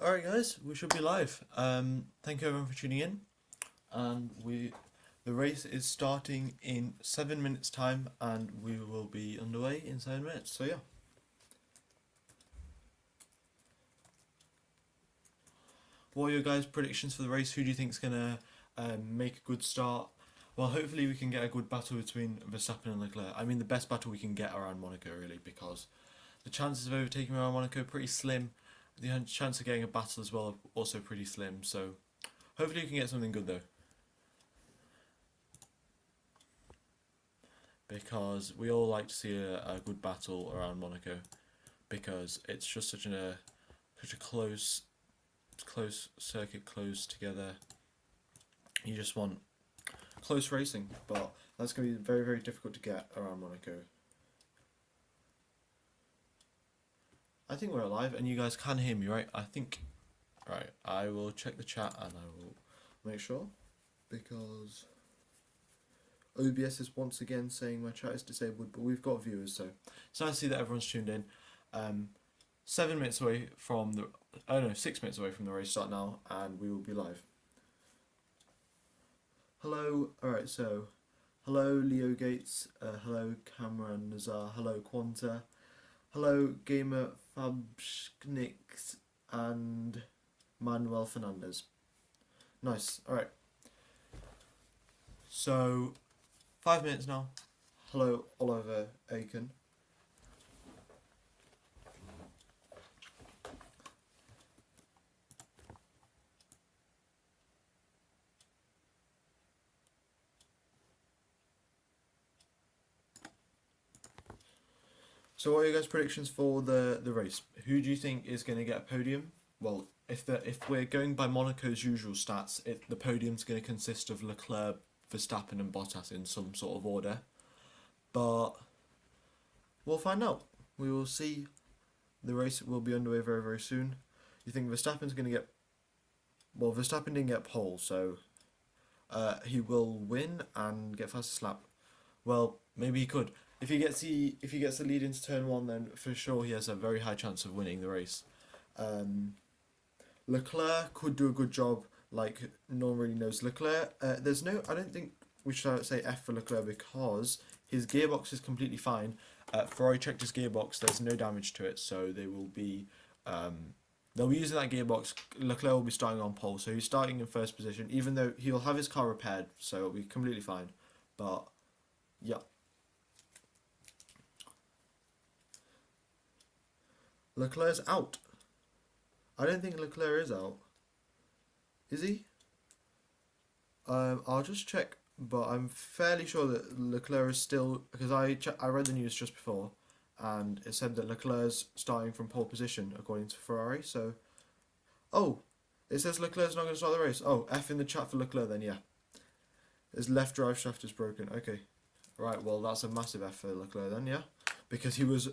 Alright guys, we should be live. Thank you everyone for tuning in. And the race is starting in 7 minutes time and we will be underway in 7 minutes, so yeah. What are your guys' predictions for the race? Who do you think is going to make a good start? Well, hopefully we can get a good battle between Verstappen and Leclerc. I mean the best battle we can get around Monaco really, because the chances of overtaking around Monaco are pretty slim. The chance of getting a battle as well are also pretty slim, so hopefully you can get something good though. Because we all like to see a good battle around Monaco, because it's just such a close circuit, close together. You just want close racing, but that's going to be very, very difficult to get around Monaco. I think we're alive and you guys can hear me, right? Right, I will check the chat and I will make sure, because OBS is once again saying my chat is disabled, but we've got viewers, so it's nice to see that everyone's tuned in. 7 minutes away from the, 6 minutes away from the race start now, and we will be live. Hello, alright, so, hello Leo Gates, hello Cameron Nazar, hello Quanta, hello Gamer Fabschnix and Manuel Fernandez. Nice, alright. So, 5 minutes now. Hello Oliver Aiken. So what are your guys' predictions for the race? Who do you think is going to get a podium? Well, if we're going by Monaco's usual stats, the podium's going to consist of Leclerc, Verstappen and Bottas in some sort of order. But we'll find out. We will see. The race will be underway very, very soon. You think Verstappen's going to get... Well, Verstappen didn't get pole, so he will win and get fastest lap. Well, maybe he could. If he gets the lead into turn 1, then for sure he has a very high chance of winning the race. Leclerc could do a good job, like no one really knows. Leclerc, I don't think we should say F for Leclerc, because his gearbox is completely fine. Ferrari checked his gearbox, there's no damage to it, so they will be they'll be using that gearbox. Leclerc will be starting on pole, so he's starting in first position, even though he'll have his car repaired, so it'll be completely fine. But yeah. Leclerc's out. I don't think Leclerc is out. Is he? I'll just check, but I'm fairly sure that Leclerc is still, because I read the news just before, and it said that Leclerc's starting from pole position according to Ferrari. So, oh, it says Leclerc's not going to start the race. Oh, F in the chat for Leclerc then. Yeah, his left drive shaft is broken. Okay, right. Well, that's a massive F for Leclerc then. Yeah. Because he was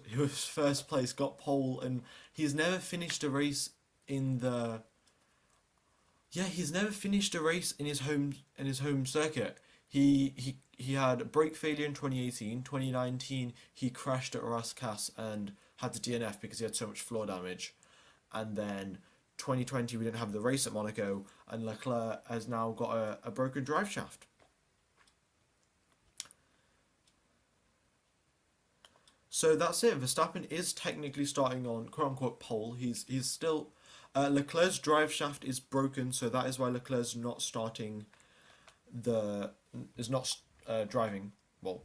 first place, got pole, and he's never finished a race in the. Yeah, he's never finished a race in his home circuit. He had brake failure in 2018. 2019 he crashed at Reiskocher and had to DNF because he had so much floor damage, and then 2020 we didn't have the race at Monaco, and Leclerc has now got a broken drive shaft. So that's it. Verstappen is technically starting on quote-unquote pole. He's still... Leclerc's drive shaft is broken, so that is why Leclerc's not starting driving. Well,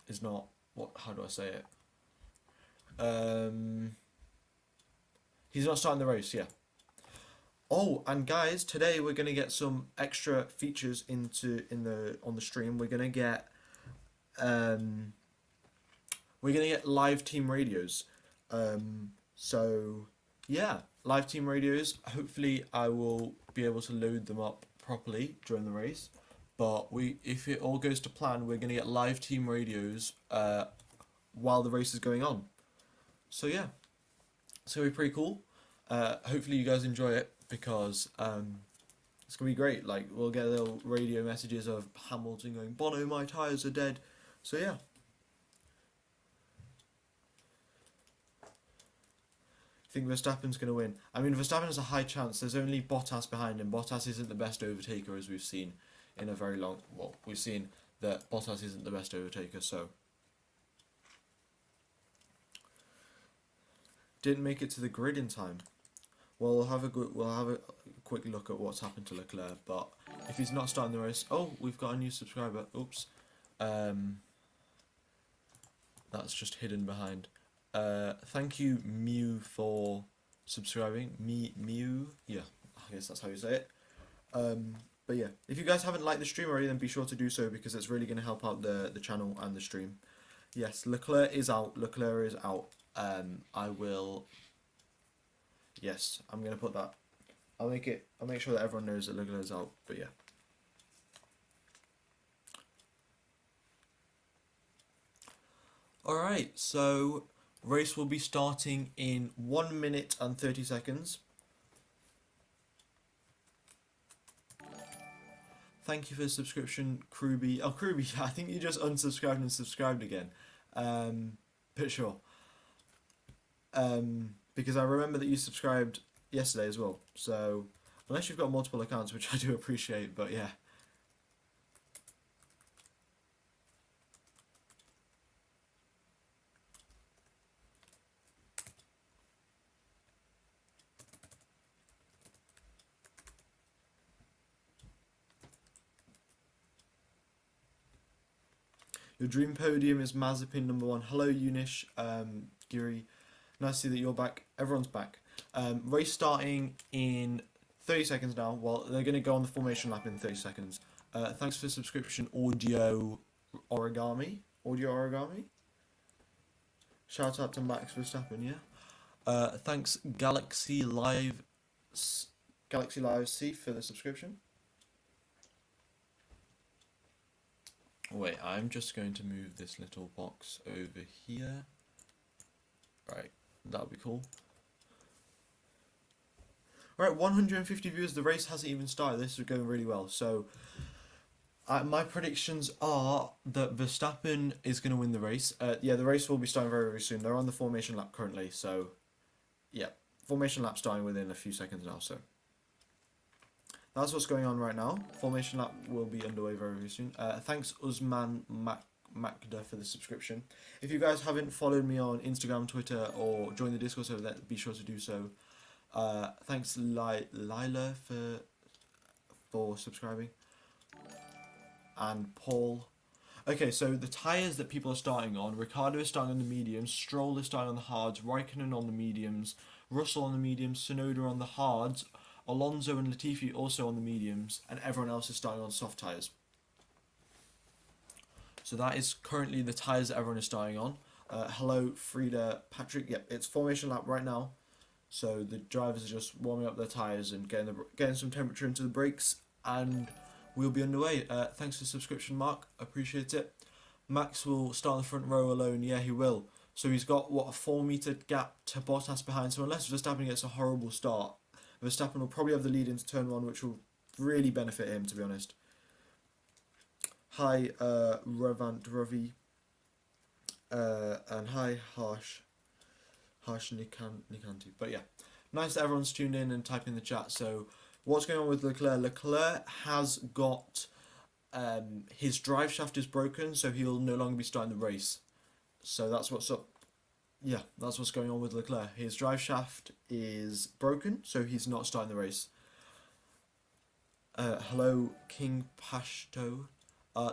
is not... How do I say it? He's not starting the race, yeah. Oh, and guys, today we're going to get some extra features on the stream. We're going to get... We're going to get live team radios. So, yeah, live team radios. Hopefully I will be able to load them up properly during the race. But if it all goes to plan, we're going to get live team radios while the race is going on. So, yeah, it's going to be pretty cool. Hopefully you guys enjoy it, because it's going to be great. Like, we'll get little radio messages of Hamilton going, "Bono, my tyres are dead." So, yeah. think Verstappen's going to win. I mean, Verstappen has a high chance. There's only Bottas behind him. Bottas isn't the best overtaker, as we've seen in a very long... Well, we've seen that Bottas isn't the best overtaker, so... Didn't make it to the grid in time. Well, we'll have a quick look at what's happened to Leclerc, but if he's not starting the race... Oh, we've got a new subscriber. Oops. That's just hidden behind. Thank you, Mew, for subscribing. Mew, yeah, I guess that's how you say it. But yeah, if you guys haven't liked the stream already, then be sure to do so, because it's really going to help out the channel and the stream. Yes, Leclerc is out. Leclerc is out. Yes, I'm going to put that. I'll make sure that everyone knows that Leclerc is out. But yeah. Alright, so race will be starting in 1 minute and 30 seconds. Thank you for the subscription, Kruby. Oh, Kruby, I think you just unsubscribed and subscribed again. But sure. Because I remember that you subscribed yesterday as well. So, unless you've got multiple accounts, which I do appreciate, but yeah. Your dream podium is Mazepin #1. Hello, Unish, Giri. Nice to see that you're back. Everyone's back. Race starting in 30 seconds now. Well, they're going to go on the formation lap in 30 seconds. Thanks for the subscription, audioorigami. Shout out to Max Verstappen, yeah. Thanks, Galaxy Live C for the subscription. Wait, I'm just going to move this little box over here. Right, that'll be cool. Right, 150 viewers. The race hasn't even started. This is going really well. So, my predictions are that Verstappen is going to win the race. Yeah, the race will be starting very, very soon. They're on the formation lap currently. So, yeah, formation lap starting within a few seconds now. So, that's what's going on right now. Formation lap will be underway very, very soon. Thanks, Usman Makda, for the subscription. If you guys haven't followed me on Instagram, Twitter, or joined the Discord server, then be sure to do so. Thanks, Lila, for subscribing. And Paul. Okay, so the tyres that people are starting on: Ricciardo is starting on the mediums, Stroll is starting on the hards, Raikkonen on the mediums, Russell on the mediums, Tsunoda on the hards, Alonso and Latifi also on the mediums, and everyone else is starting on soft tyres. So that is currently the tyres that everyone is starting on. Hello, Frida, Patrick. Yep, it's formation lap right now. So the drivers are just warming up their tyres and getting some temperature into the brakes, and we'll be underway. Thanks for the subscription, Mark. Appreciate it. Max will start in the front row alone. Yeah, he will. So he's got, what, a 4 metre gap to Bottas behind. So unless Verstappen gets a horrible start, Verstappen will probably have the lead into turn 1, which will really benefit him, to be honest. Hi, Ravant Ravi. And hi, Harsh Nikanti. But yeah, nice that everyone's tuned in and typing in the chat. So, what's going on with Leclerc? Leclerc has got his drive shaft is broken, so he'll no longer be starting the race. So that's what's up. Yeah, that's what's going on with Leclerc. His drive shaft is broken, so he's not starting the race. Hello, King Pashto.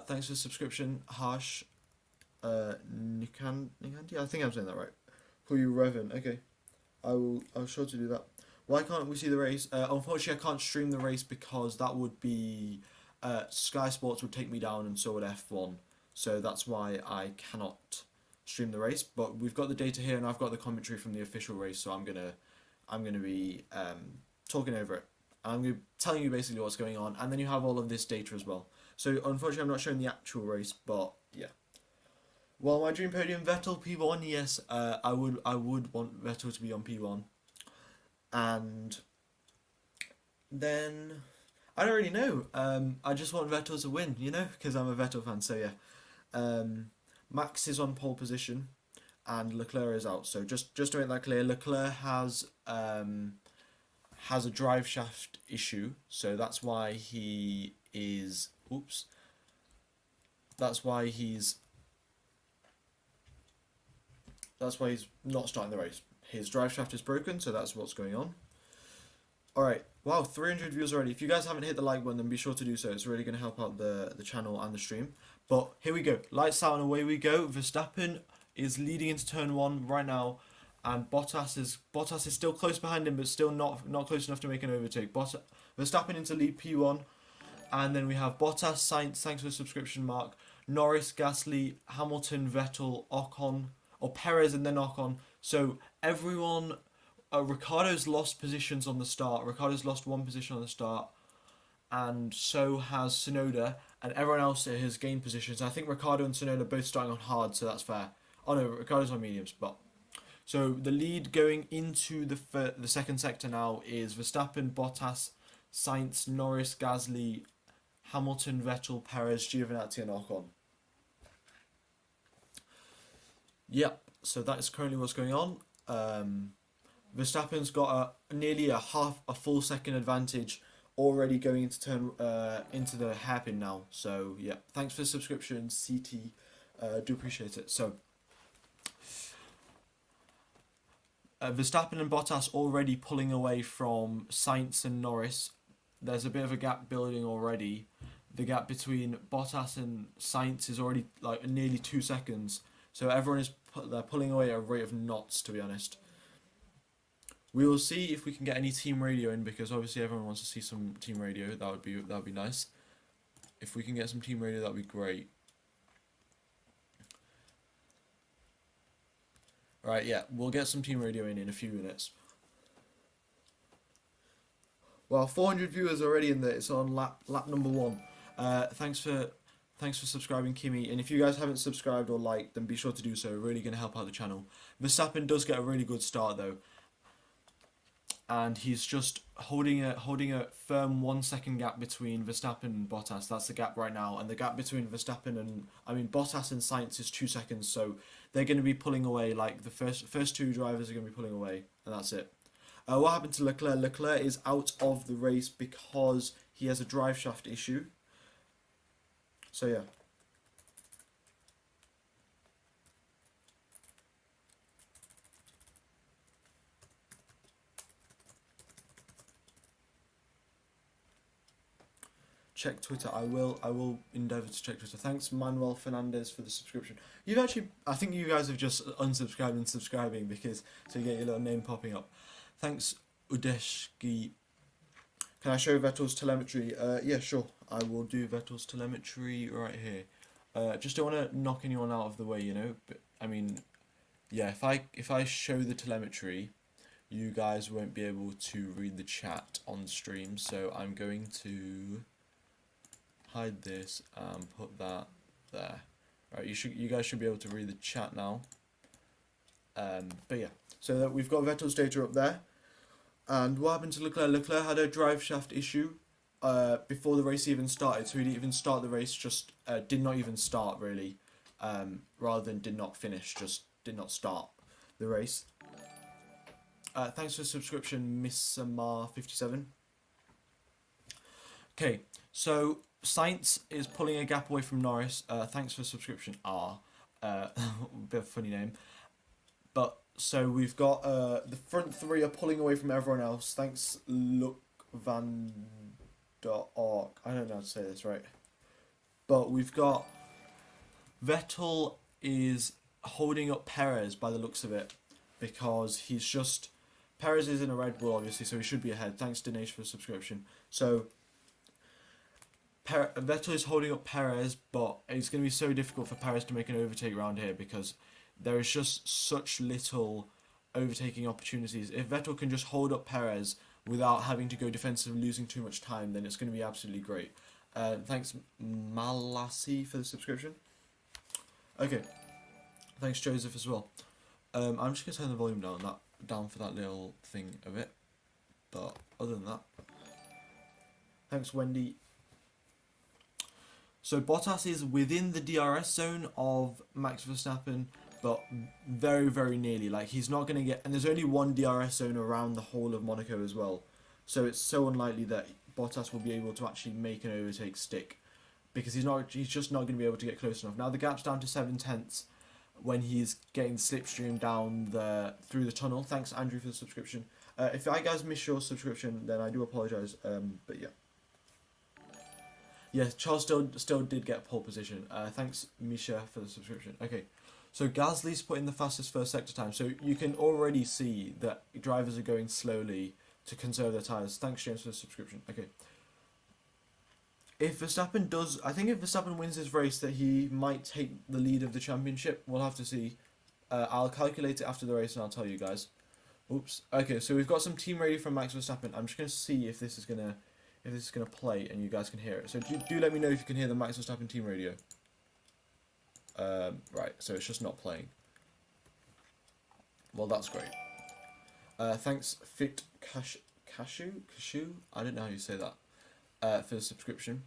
Thanks for the subscription, Harsh Nikanti. I think I'm saying that right. Who you Revan? Okay, I'll sure to do that. Why can't we see the race? Unfortunately, I can't stream the race because that would be Sky Sports would take me down, and so would F1. So that's why I cannot stream the race. But we've got the data here, and I've got the commentary from the official race. So I'm gonna be talking over it. I'm gonna be telling you basically what's going on, and then you have all of this data as well. So unfortunately, I'm not showing the actual race, but yeah. Well, my dream podium, Vettel P1. Yes, I would want Vettel to be on P1, and then I don't really know. I just want Vettel to win, you know, because I'm a Vettel fan. So yeah, Max is on pole position, and Leclerc is out. So just to make that clear, Leclerc has a drive shaft issue, so that's why he is. Oops. That's why he's not starting the race. His drive shaft is broken, so that's what's going on. Alright, wow, 300 views already. If you guys haven't hit the like button, then be sure to do so. It's really going to help out the channel and the stream. But here we go. Lights out and away we go. Verstappen is leading into turn 1 right now. And Bottas is still close behind him, but still not close enough to make an overtake. Verstappen into lead P1. And then we have Bottas, Sainz, thanks for the subscription, Mark. Norris, Gasly, Hamilton, Vettel, Ocon, or Perez and then Ocon. So everyone, Ricardo's lost positions on the start. Ricardo's lost 1 position on the start. And so has Tsunoda. And everyone else has gained positions. I think Ricardo and Tsunoda are both starting on hard, so that's fair. Oh no, Ricardo's on mediums, but... So the lead going into the second sector now is Verstappen, Bottas, Sainz, Norris, Gasly, Hamilton, Vettel, Perez, Giovinazzi and Ocon. Yep, so that is currently what's going on. Verstappen's got nearly a full second advantage already going into the hairpin now. So yeah, thanks for the subscription, CT. Do appreciate it. So Verstappen and Bottas already pulling away from Sainz and Norris. There's a bit of a gap building already. The gap between Bottas and Sainz is already like nearly 2 seconds. So everyone is they're pulling away at a rate of knots, to be honest. We will see if we can get any team radio in, because obviously everyone wants to see some team radio. That would be nice. If we can get some team radio, that would be great. Right, yeah, we'll get some team radio in a few minutes. Well, 400 viewers already in there. It's on lap number 1. Thanks for subscribing, Kimmy. And if you guys haven't subscribed or liked, then be sure to do so. Really going to help out the channel. Verstappen does get a really good start though, and he's just holding a firm 1 second gap between Verstappen and Bottas. That's the gap right now, and the gap between Bottas and Sainz is 2 seconds. So they're going to be pulling away. Like the first 2 drivers are going to be pulling away, and that's it. What happened to Leclerc? Leclerc is out of the race because he has a drive shaft issue. So yeah. Check Twitter. I will endeavour to check Twitter. Thanks, Manuel Fernandez, for the subscription. You've actually, I think you guys have just unsubscribed and subscribing because so you get your little name popping up. Thanks, Udeshki. Can I show Vettel's telemetry? Yeah, sure. I will do Vettel's telemetry right here. Just don't want to knock anyone out of the way, you know. But I mean, yeah. If I show the telemetry, you guys won't be able to read the chat on stream. So I'm going to hide this and put that there. Right, you guys should be able to read the chat now. But yeah, so that we've got Vettel's data up there. And what happened to Leclerc? Leclerc had a drive shaft issue before the race even started, so he didn't even start the race, just did not even start really, rather than did not finish, just did not start the race. Thanks for the subscription, Miss Mar57. Okay, so Sainz is pulling a gap away from Norris. Thanks for the subscription, R. Bit of a funny name. But so we've got the front 3 are pulling away from everyone else. Thanks, Look Van der Ork. I don't know how to say this right. But we've got Vettel is holding up Perez by the looks of it, because Perez is in a Red Bull obviously, so he should be ahead. Thanks, Dinesh, for the subscription. So Vettel is holding up Perez, but it's going to be so difficult for Perez to make an overtake round here because there is just such little overtaking opportunities. If Vettel can just hold up Perez without having to go defensive and losing too much time, then it's going to be absolutely great. Thanks, Malassi, for the subscription. Okay, thanks, Joseph, as well. I'm just going to turn the volume down for that little thing a bit. But other than that, thanks, Wendy. So Bottas is within the DRS zone of Max Verstappen, but very, very nearly. Like, he's not going to get... And there's only one DRS zone around the whole of Monaco as well. So it's so unlikely that Bottas will be able to actually make an overtake stick, because he's just not going to be able to get close enough. Now the gap's down to 7/10 when he's getting slipstream down through the tunnel. Thanks, Andrew, for the subscription. If I guys miss your subscription, then I do apologise. But yeah. Yeah, Charles still did get pole position. Thanks, Misha, for the subscription. Okay, so Gasly's put in the fastest first sector time. So you can already see that drivers are going slowly to conserve their tyres. Thanks, James, for the subscription. Okay. If Verstappen does... I think if Verstappen wins this race, that he might take the lead of the championship. We'll have to see. I'll calculate it after the race and I'll tell you guys. Oops. Okay, so we've got some team radio from Max Verstappen. I'm just going to see if this is going to play and you guys can hear it. So do let me know if you can hear the Max Verstappen team radio. Right, so it's just not playing. Well, that's great. Thanks, Fit Cashew? I don't know how you say that. For the subscription.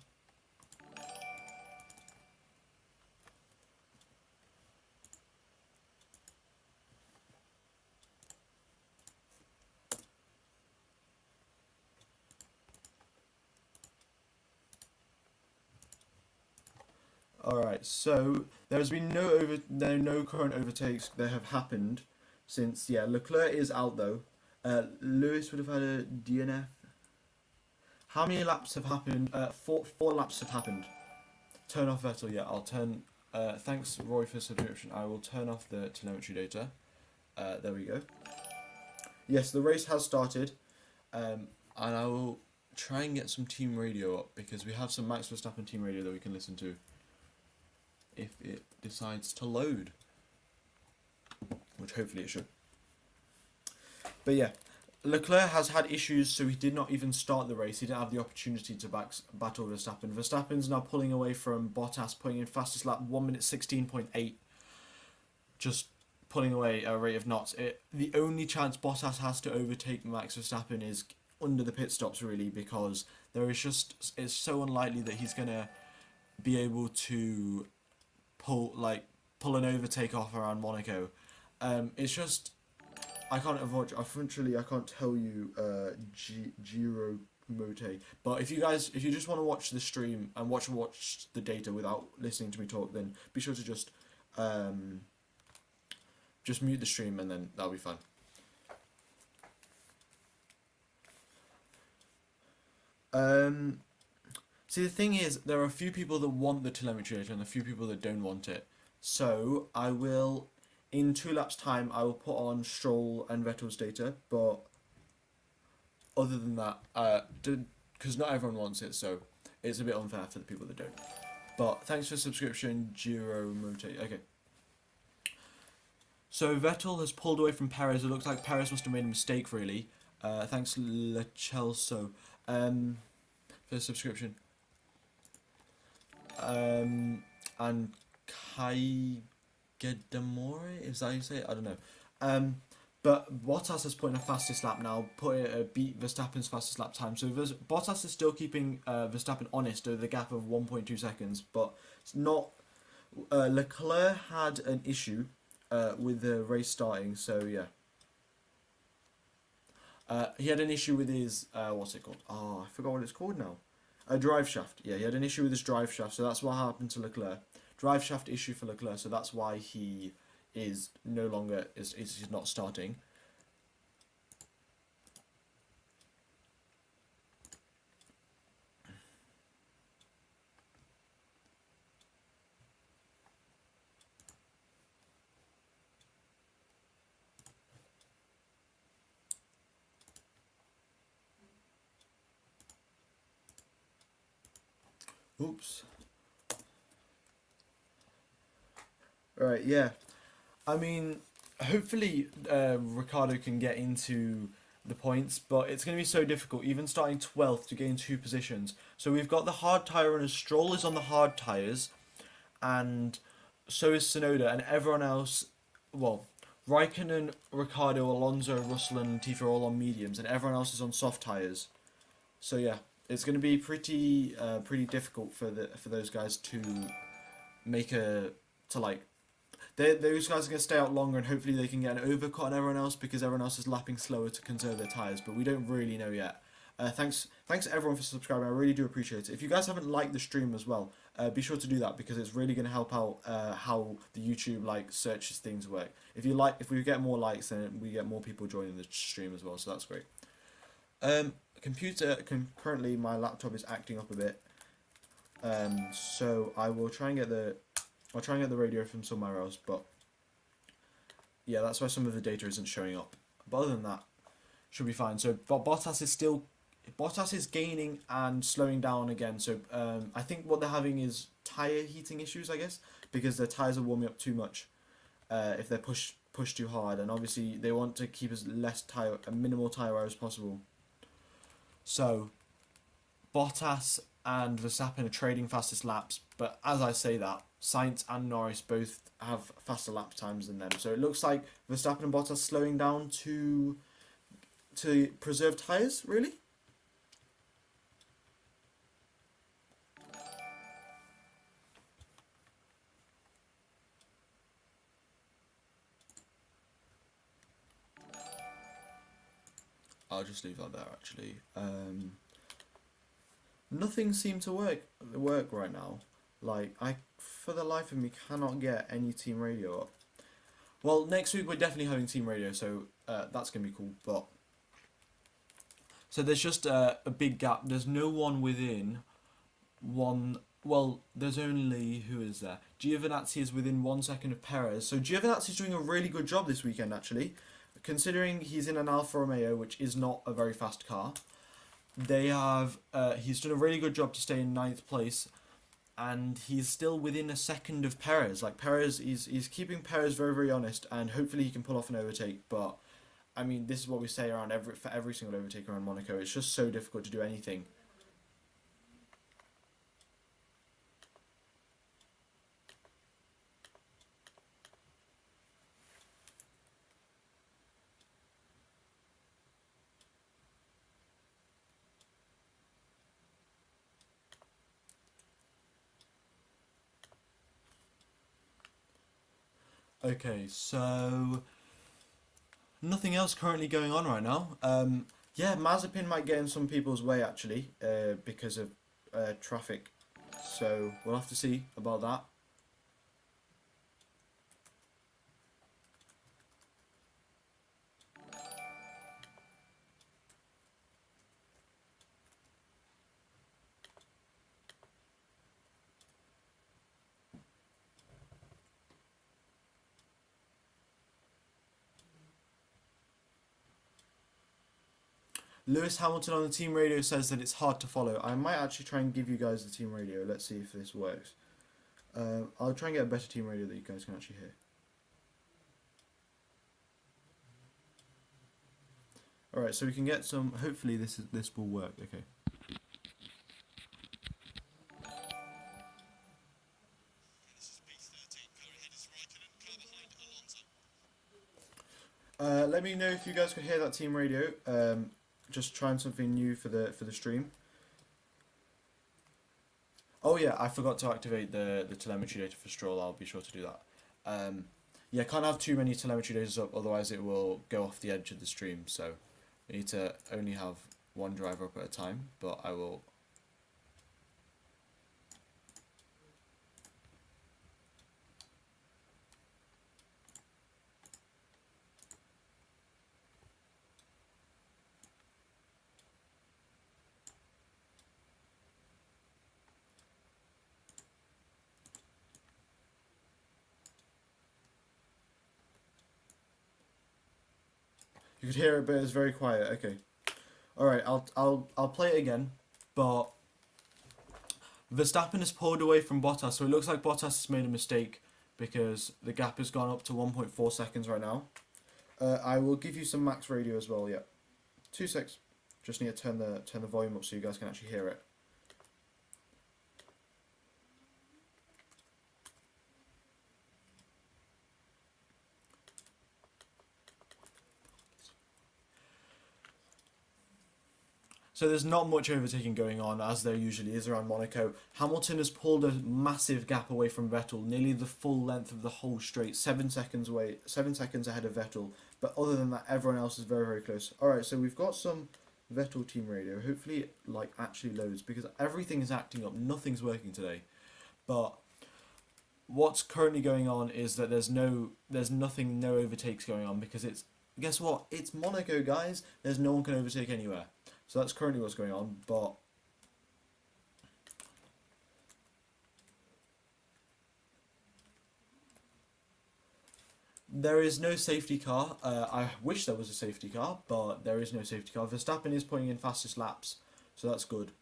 Alright, so there's been no current overtakes that have happened since, yeah, Leclerc is out though. Lewis would have had a DNF. How many laps have happened? Four laps have happened. Turn off Vettel, yeah, I'll turn... thanks, Roy, for the subscription. I will turn off the telemetry data. There we go. Yes, the race has started. And I will try and get some team radio up, because we have some Max Verstappen team radio that we can listen to if it decides to load, which hopefully it should. But yeah, Leclerc has had issues, so he did not even start the race. He didn't have the opportunity to battle Verstappen. Verstappen's now pulling away from Bottas, putting in fastest lap 1:16.8, just pulling away at a rate of knots. The only chance Bottas has to overtake Max Verstappen is under the pit stops, really, because it's so unlikely that he's gonna be able to pull an overtake off around Monaco. It's just, I can't avoid. Unfortunately, I can't tell you Giro Mote. But if you just want to watch the stream and watch the data without listening to me talk, then be sure to just mute the stream, and then that'll be fine. See, the thing is, there are a few people that want the telemetry data and a few people that don't want it. So I will, in 2 laps time, I will put on Stroll and Vettel's data. But other than that, because not everyone wants it, so it's a bit unfair for the people that don't. But thanks for the subscription, Giro Mote. Okay. So Vettel has pulled away from Perez. It looks like Perez must have made a mistake, really. Thanks, Lechelso, for the subscription. And Kai Gedamore, is that how you say it? I don't know. But Bottas has put in a fastest lap now, beat Verstappen's fastest lap time. So Bottas is still keeping Verstappen honest over the gap of 1.2 seconds, but it's not... Leclerc had an issue with the race starting, so yeah. He had an issue with his, what's it called? Oh, I forgot what it's called now. A drive shaft. Yeah, he had an issue with his drive shaft, so that's what happened to Leclerc. Drive shaft issue for Leclerc, so that's why he is no longer, he's not starting. Oops. Right, yeah. I mean, hopefully Ricciardo can get into the points, but it's going to be so difficult, even starting 12th to gain 2 positions. So we've got the hard tyre runners. Stroll is on the hard tyres, and so is Tsunoda, and everyone else, well, Raikkonen, Ricciardo, Alonso, Russell and Latifi are all on mediums, and everyone else is on soft tyres. So yeah, it's going to be pretty difficult for those guys to make those guys are going to stay out longer, and hopefully they can get an overcut on everyone else because everyone else is lapping slower to conserve their tyres, but we don't really know yet. Thanks everyone for subscribing. I really do appreciate it. If you guys haven't liked the stream as well, be sure to do that because it's really going to help out how the YouTube searches things work. If we get more likes, then we get more people joining the stream as well. So that's great. Currently my laptop is acting up a bit. So I'll try and get the radio from somewhere else. But yeah, that's why some of the data isn't showing up. But other than that, should be fine. So Bottas is gaining and slowing down again. So I think what they're having is tire heating issues, I guess, because their tires are warming up too much. If they're pushed too hard, and obviously they want to keep as minimal tire wear as possible. So Bottas and Verstappen are trading fastest laps, but as I say that, Sainz and Norris both have faster lap times than them. So it looks like Verstappen and Bottas slowing down to preserve tyres, really. I'll just leave that there actually. Nothing seemed to work right now. I, for the life of me, cannot get any team radio up. Well, next week we're definitely having team radio, so that's going to be cool. But so there's just a big gap. There's no one within one. Well, there's only, who is there? Giovinazzi is within 1 second of Perez. So Giovinazzi's doing a really good job this weekend, actually. Considering he's in an Alfa Romeo, which is not a very fast car. He's done a really good job to stay in 9th place. And he's still within a second of Perez. Perez, he's keeping Perez very, very honest. And hopefully he can pull off an overtake. But, I mean, this is what we say for every single overtake around Monaco. It's just so difficult to do anything. Okay, so nothing else currently going on right now. Yeah, Mazepin might get in some people's way actually, because of traffic. So we'll have to see about that. Lewis Hamilton on the team radio says that it's hard to follow. I might actually try and give you guys the team radio. Let's see if this works. I'll try and get a better team radio that you guys can actually hear. Alright, so we can get some... Hopefully this will work. Okay. Let me know if you guys can hear that team radio. Just trying something new for the stream. Oh yeah, I forgot to activate the telemetry data for Stroll. I'll be sure to do that. Yeah, can't have too many telemetry data up, otherwise it will go off the edge of the stream. So we need to only have one driver up at a time. But I will. You could hear it, but it's very quiet. Okay. All right. I'll play it again, but Verstappen has pulled away from Bottas, so it looks like Bottas has made a mistake because the gap has gone up to 1.4 seconds right now. I will give you some max radio as well. Yeah. 2 secs. Just need to turn the volume up so you guys can actually hear it. So there's not much overtaking going on, as there usually is around Monaco. Hamilton has pulled a massive gap away from Vettel, nearly the full length of the whole straight, 7 seconds away, 7 seconds ahead of Vettel. But other than that, everyone else is very, very close. Alright, so we've got some Vettel team radio. Hopefully it like actually loads, because everything is acting up. Nothing's working today. But what's currently going on is that there's no overtakes going on, because it's, guess what? It's Monaco, guys. There's no one can overtake anywhere. So that's currently what's going on, but there is no safety car. I wish there was a safety car, but there is no safety car. Verstappen is putting in fastest laps, so that's good.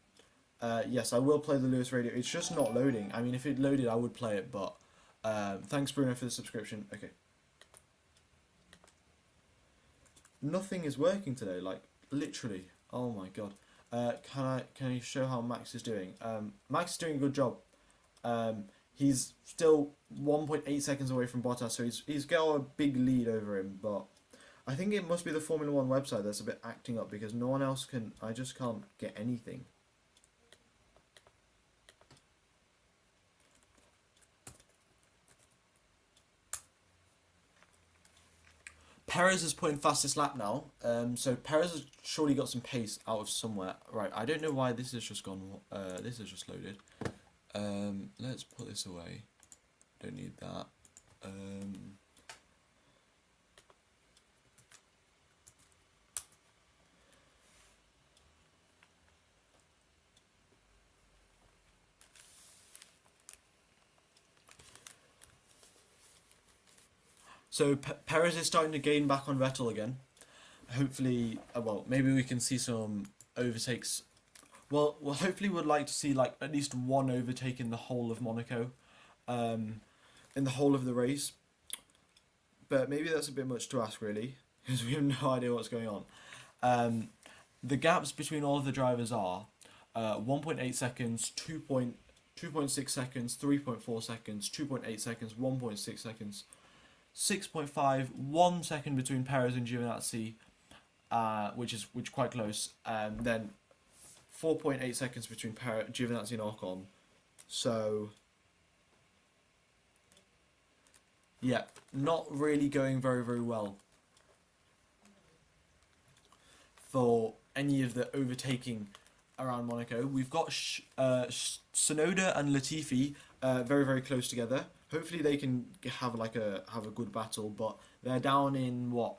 Yes, I will play the Lewis radio. It's just not loading. I mean, if it loaded, I would play it, but thanks, Bruno, for the subscription. Okay. Nothing is working today, like, literally. Oh my god. Can you show how Max is doing? Max is doing a good job. He's still 1.8 seconds away from Bottas, so he's got a big lead over him, but I think it must be the Formula 1 website that's a bit acting up, because no one else can, I just can't get anything. Perez is putting fastest lap now, so Perez has surely got some pace out of somewhere. Right, I don't know why this has just gone, this has just loaded. Let's put this away, don't need that. So Perez is starting to gain back on Vettel again. Hopefully, well, maybe we can see some overtakes. Well, hopefully we'd like to see like at least one overtake in the whole of Monaco, in the whole of the race. But maybe that's a bit much to ask, really, because we have no idea what's going on. The gaps between all of the drivers are 1.8 seconds, 2.6 seconds, 3.4 seconds, 2.8 seconds, 1.6 seconds, 6.5, 1 second between Perez and Giovinazzi, which is quite close, and then 4.8 seconds between Giovinazzi and Ocon. So yeah, not really going very, very well for any of the overtaking around Monaco. We've got Tsunoda and Latifi very, very close together. Hopefully they can have a good battle, but they're down in what,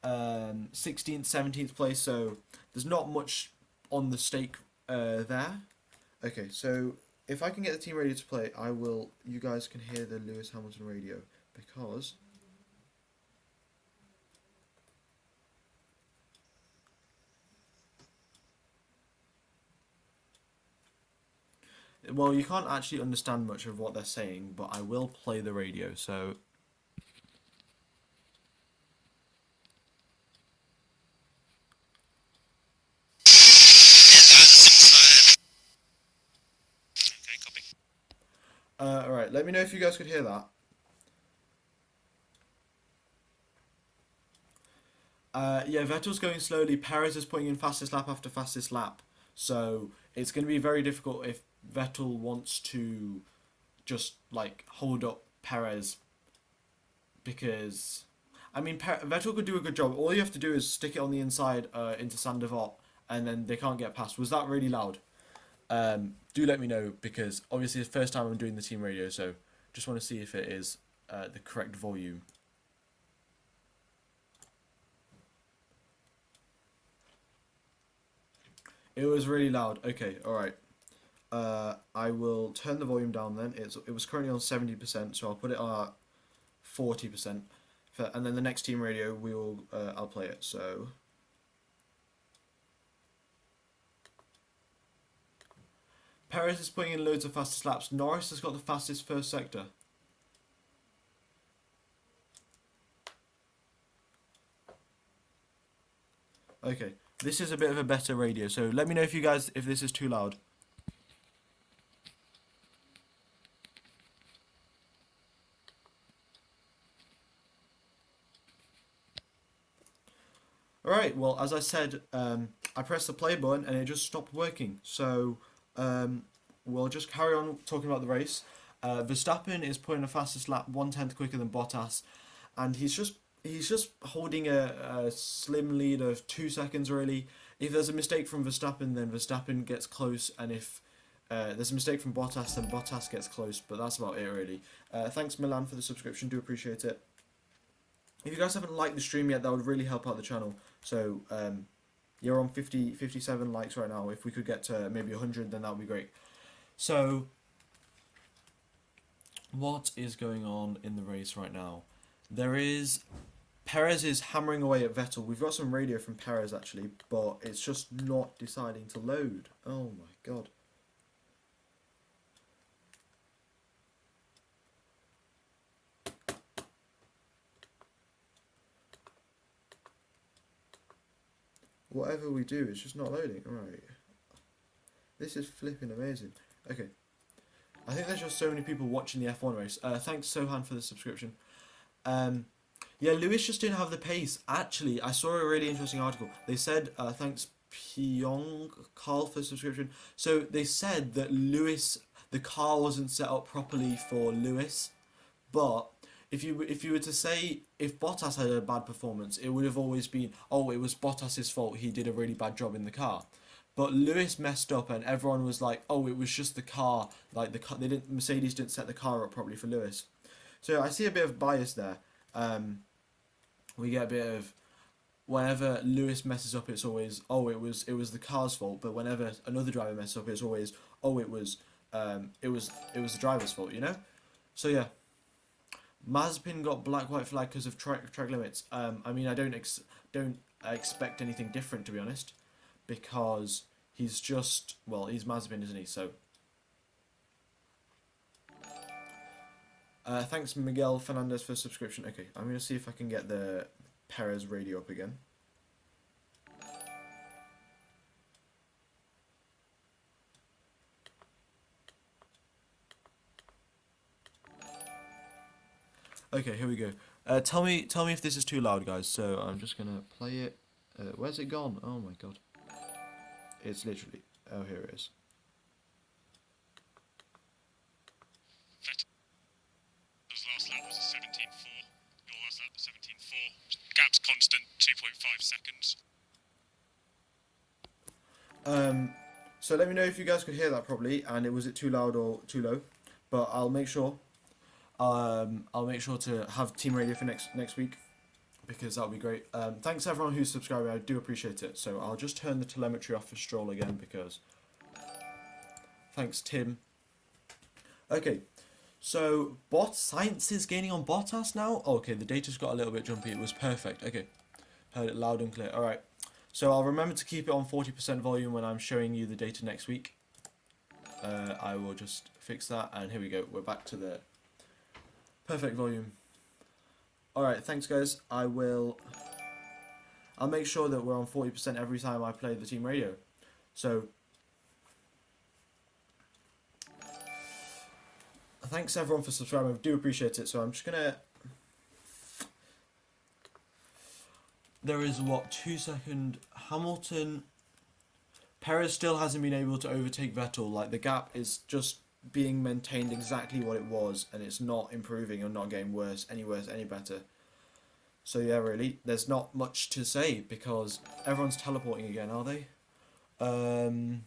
16th, 17th place, so there's not much on the stake there. Okay, so if I can get the team radio to play, I will. You guys can hear the Lewis Hamilton radio, because well, you can't actually understand much of what they're saying, but I will play the radio, so alright, let me know if you guys could hear that. Yeah, Vettel's going slowly. Perez is putting in fastest lap after fastest lap. So it's going to be very difficult if Vettel wants to just like hold up Perez, because I mean Vettel could do a good job. All you have to do is stick it on the inside into Sandoval, and then they can't get past. Was that really loud? Do let me know, because obviously it's the first time I'm doing the team radio, so just want to see if it is the correct volume. It was really loud. Okay, alright. I will turn the volume down then. It was currently on 70%, so I'll put it on 40%. And then the next team radio, I'll play it. So Perez is putting in loads of fastest laps. Norris has got the fastest first sector. Okay, this is a bit of a better radio, so let me know if this is too loud. Alright, well, as I said, I pressed the play button and it just stopped working. So we'll just carry on talking about the race. Verstappen is putting a fastest lap 1/10 quicker than Bottas, and he's just holding a slim lead of 2 seconds really. If there's a mistake from Verstappen, then Verstappen gets close, and if there's a mistake from Bottas, then Bottas gets close, but that's about it really. Thanks Milan for the subscription, do appreciate it. If you guys haven't liked the stream yet, that would really help out the channel. So you're on 57 likes right now. If we could get to maybe 100, then that would be great. So what is going on in the race right now? Perez is hammering away at Vettel. We've got some radio from Perez actually, but it's just not deciding to load. Oh my god. Whatever we do, it's just not loading. Alright. This is flipping amazing. Okay. I think there's just so many people watching the F1 race. Thanks Sohan for the subscription. Yeah, Lewis just didn't have the pace. Actually, I saw a really interesting article. They said, thanks Pyong Carl for the subscription. So they said that Lewis, the car wasn't set up properly for Lewis. But if you were to say if Bottas had a bad performance, it would have always been, oh, it was Bottas's fault. He did a really bad job in the car. But Lewis messed up, and everyone was like, "Oh, it was just the car. Like the car, Mercedes didn't set the car up properly for Lewis." So I see a bit of bias there. We get a bit of whenever Lewis messes up, it's always, "Oh, it was the car's fault." But whenever another driver messes up, it's always, "Oh, it was the driver's fault." You know. So yeah, Mazepin got black white flag because of track limits. I mean, I don't expect anything different, to be honest, because he's just, well, he's Mazepin, isn't he? So thanks Miguel Fernandez for the subscription. Okay, I'm going to see if I can get the Perez radio up again. Okay, here we go. Tell me if this is too loud, guys. So I'm just going to play it. Where's it gone? Oh my god. It's literally... Oh, here it is. His last lap was a 17.4. Your last lap was 17.4. Gap's constant, 2.5 seconds. So let me know if you guys could hear that properly, and was it too loud or too low? But I'll make sure. I'll make sure to have team radio for next week, because that'll be great. Thanks everyone who's subscribing, I do appreciate it. So I'll just turn the telemetry off for Stroll again, because... Thanks Tim. Okay, so Sainz is gaining on Bottas now? Oh, okay, the data's got a little bit jumpy, it was perfect. Okay, heard it loud and clear. Alright, so I'll remember to keep it on 40% volume when I'm showing you the data next week. I will just fix that, and here we go, we're back to the perfect volume. Alright, thanks guys. I'll make sure that we're on 40% every time I play the team radio. So thanks everyone for subscribing, I do appreciate it. So I'm just gonna... There is what, 2 second Hamilton... Perez still hasn't been able to overtake Vettel. Like, the gap is just being maintained exactly what it was, and it's not improving or not getting worse, any better. So yeah, really, there's not much to say, because everyone's teleporting again, are they? I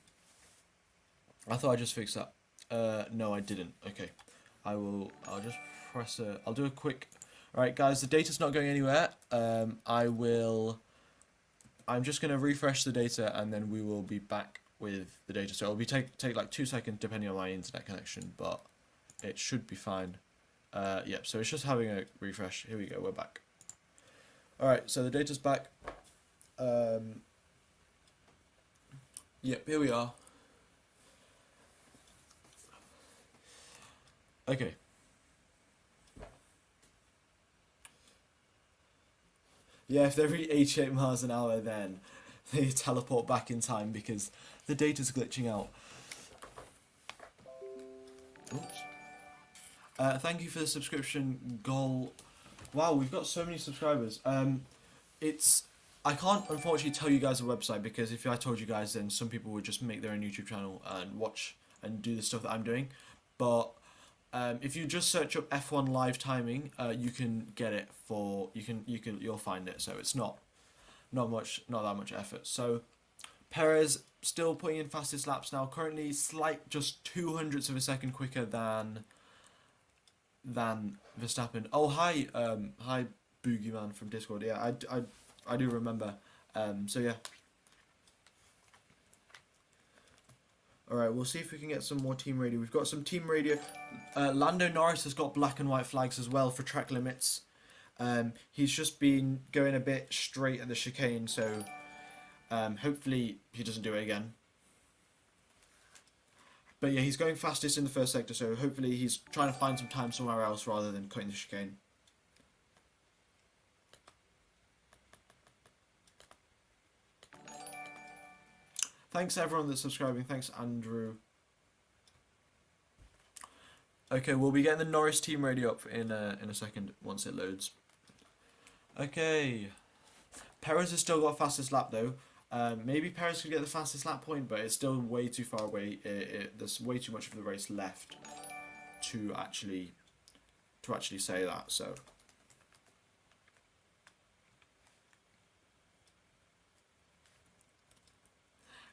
thought I just fixed that. No, I didn't. Okay, I'll just press I'll do a quick... Alright guys, the data's not going anywhere. I'm just going to refresh the data, and then we will be back with the data. So it'll be take like 2 seconds depending on my internet connection, but it should be fine. Yep, so it's just having a refresh. Here we go, we're back. Alright, so the data's back. Yep, here we are. Okay. Yeah, if they reach 88 miles an hour, then they teleport back in time because the data's glitching out. Oops. Thank you for the subscription, Gol. Wow, we've got so many subscribers. I I can't unfortunately tell you guys the website, because if I told you guys, then some people would just make their own YouTube channel and watch and do the stuff that I'm doing. But if you just search up F1 live timing, you can get it for you'll find it. So it's not that much effort. So Perez still putting in fastest laps now. Currently, just 0.02 of a second quicker than Verstappen. Oh, hi Boogeyman from Discord. Yeah, I do remember. So yeah. Alright, we'll see if we can get some more team radio. We've got some team radio. Lando Norris has got black and white flags as well for track limits. He's just been going a bit straight at the chicane, so hopefully he doesn't do it again. But yeah, he's going fastest in the first sector, so hopefully he's trying to find some time somewhere else rather than cutting the chicane. Thanks everyone that's subscribing. Thanks, Andrew. Okay, we'll be getting the Norris team radio up in a second once it loads. Okay, Perez has still got fastest lap though. Maybe Perez could get the fastest lap point, but it's still way too far away. There's way too much of the race left to actually say that. So.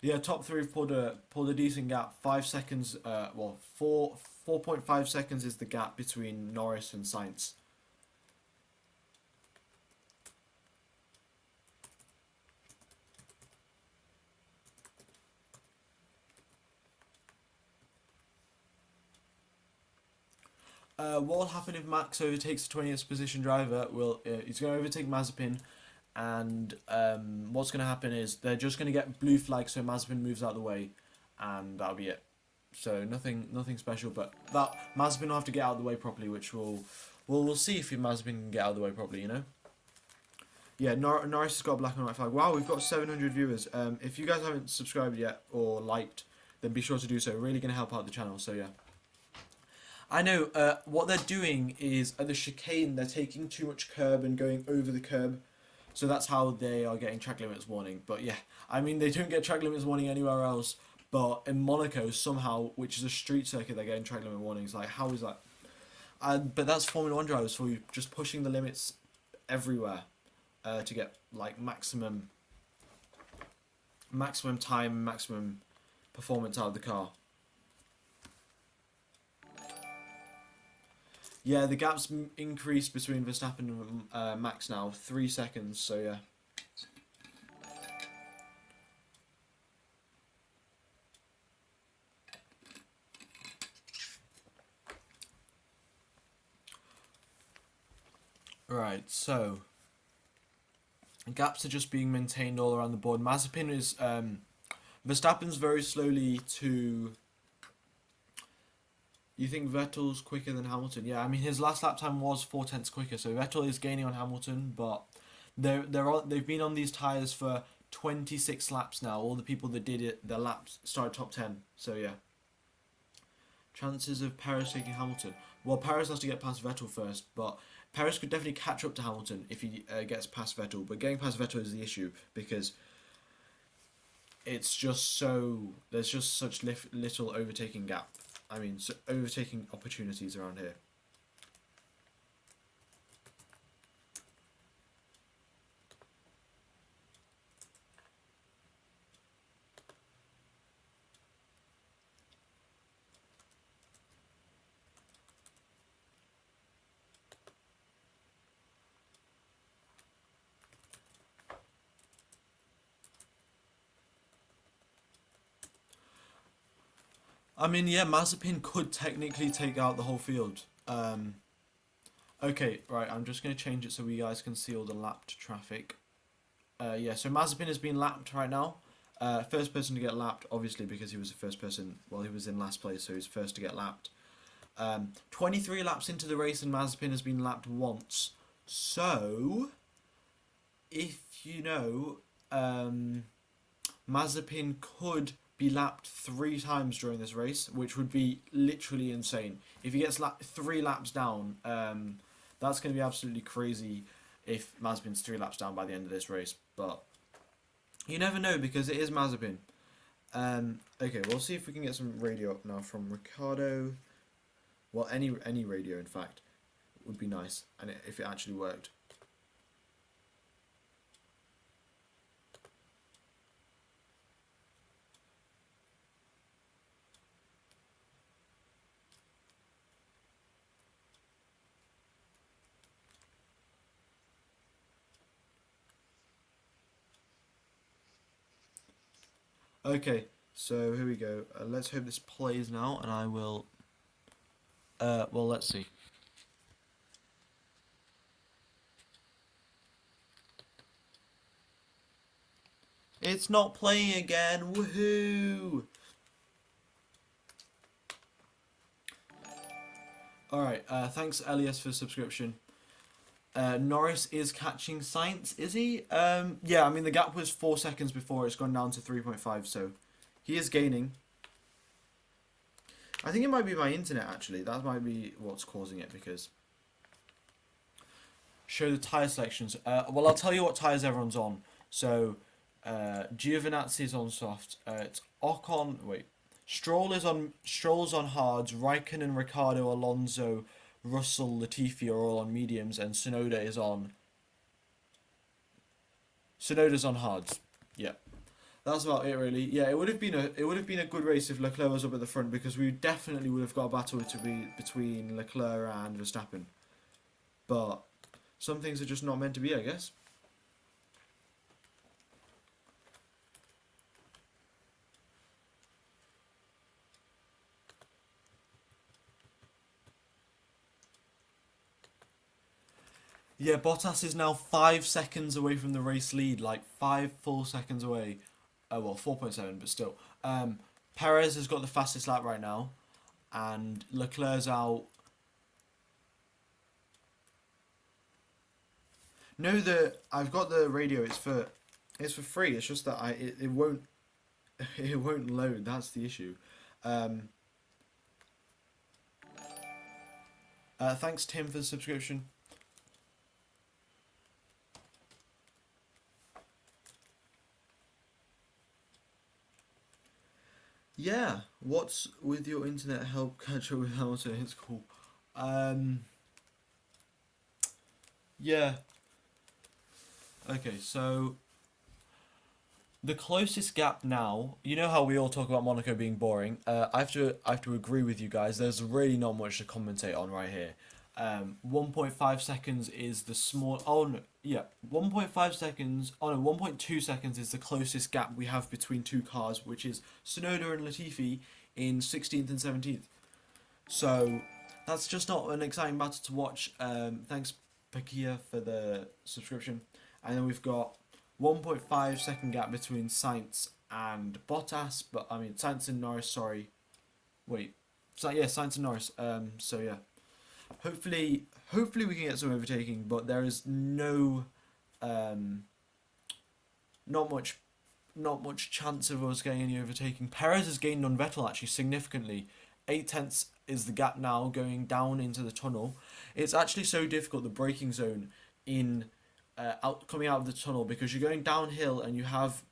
Yeah, top three have pulled a decent gap. 5 seconds. 4.5 seconds is the gap between Norris and Sainz. What will happen if Max overtakes the 20th position driver? He's going to overtake Mazepin. And what's going to happen is they're just going to get blue flag, so Mazepin moves out of the way, and that'll be it. So nothing special, but that Mazepin will have to get out of the way properly, which we'll see if Mazepin can get out of the way properly, you know. Yeah, Norris has got a black and white flag. Wow, we've got 700 viewers. If you guys haven't subscribed yet or liked, then be sure to do so. Really going to help out the channel. So yeah. I know what they're doing is at the chicane they're taking too much curb and going over the curb. So that's how they are getting track limits warning. But yeah, I mean, they don't get track limits warning anywhere else. But in Monaco, somehow, which is a street circuit, they're getting track limit warnings. Like, how is that? But that's Formula 1 drivers for you, just pushing the limits everywhere to get, like, maximum time, maximum performance out of the car. Yeah, the gap's increased between Verstappen and Max now, 3 seconds, so yeah. Right, so gaps are just being maintained all around the board. Mazepin is Verstappen's very slowly to. You think Vettel's quicker than Hamilton? Yeah, I mean his last lap time was 0.4 quicker, so Vettel is gaining on Hamilton, but they've been on these tyres for 26 laps now. All the people that did it, their laps started top 10. So yeah. Chances of Perez taking Hamilton. Well, Perez has to get past Vettel first, but Perez could definitely catch up to Hamilton if he gets past Vettel. But getting past Vettel is the issue because it's just there's just such little overtaking gap. I mean, overtaking opportunities around here. I mean, yeah, Mazepin could technically take out the whole field. Okay, right, I'm just going to change it so you guys can see all the lapped traffic. Yeah, so Mazepin has been lapped right now. First person to get lapped, obviously, because he was the first person, well, he was in last place, so he's first to get lapped. 23 laps into the race and Mazepin has been lapped once. So, if you know, Mazepin could be lapped 3 times during this race, which would be literally insane. If he gets 3 laps down, that's going to be absolutely crazy if Mazepin's 3 laps down by the end of this race. but you never know because it is Mazepin. Okay, we'll see if we can get some radio up now from Ricardo. Well, any radio, in fact, would be nice, and if it actually worked. Okay, so here we go. Let's hope this plays now, and I will. Well, let's see. It's not playing again. Woohoo! Alright, thanks Elias for the subscription. Norris is catching Sainz, is he? Yeah, I mean the gap was 4 seconds before, it's gone down to 3.5, so he is gaining. I think it might be my internet actually, that might be what's causing it because... Show the tyre selections. Well, I'll tell you what tyres everyone's on. So, Giovinazzi's on soft, it's Ocon, wait. Stroll's on hards, Raikkonen, Ricciardo, Alonso, Russell, Latifi are all on mediums, and Tsunoda's on hards. Yeah, that's about it really. Yeah, it would have been a good race if Leclerc was up at the front because we definitely would have got a battle to be between Leclerc and Verstappen. But some things are just not meant to be, I guess. Yeah, Bottas is now 5 seconds away from the race lead, like 5 full seconds away. Oh, well, 4.7, but still. Perez has got the fastest lap right now, and Leclerc's out. No, I've got the radio. It's for free. It's just that it won't it won't load. That's the issue. Thanks Tim for the subscription. Yeah, what's with your internet help catch up with Hamilton? It's cool. Yeah. Okay, so the closest gap now, you know how we all talk about Monaco being boring. I have to agree with you guys. There's really not much to commentate on right here. 1.5 seconds is the small. Oh no, yeah, 1.5 seconds. Oh no, 1.2 seconds is the closest gap we have between two cars, which is Tsunoda and Latifi in 16th and 17th. So that's just not an exciting battle to watch. Thanks, Pakia, for the subscription. And then we've got 1.5 second gap between Sainz and Bottas, but I mean Sainz and Norris. Sorry, wait. So yeah, Sainz and Norris. So yeah. Hopefully we can get some overtaking, but there is not much chance of us getting any overtaking. Perez has gained on Vettel actually significantly. 8 tenths is the gap now going down into the tunnel. It's actually so difficult, the braking zone in coming out of the tunnel, because you're going downhill and you have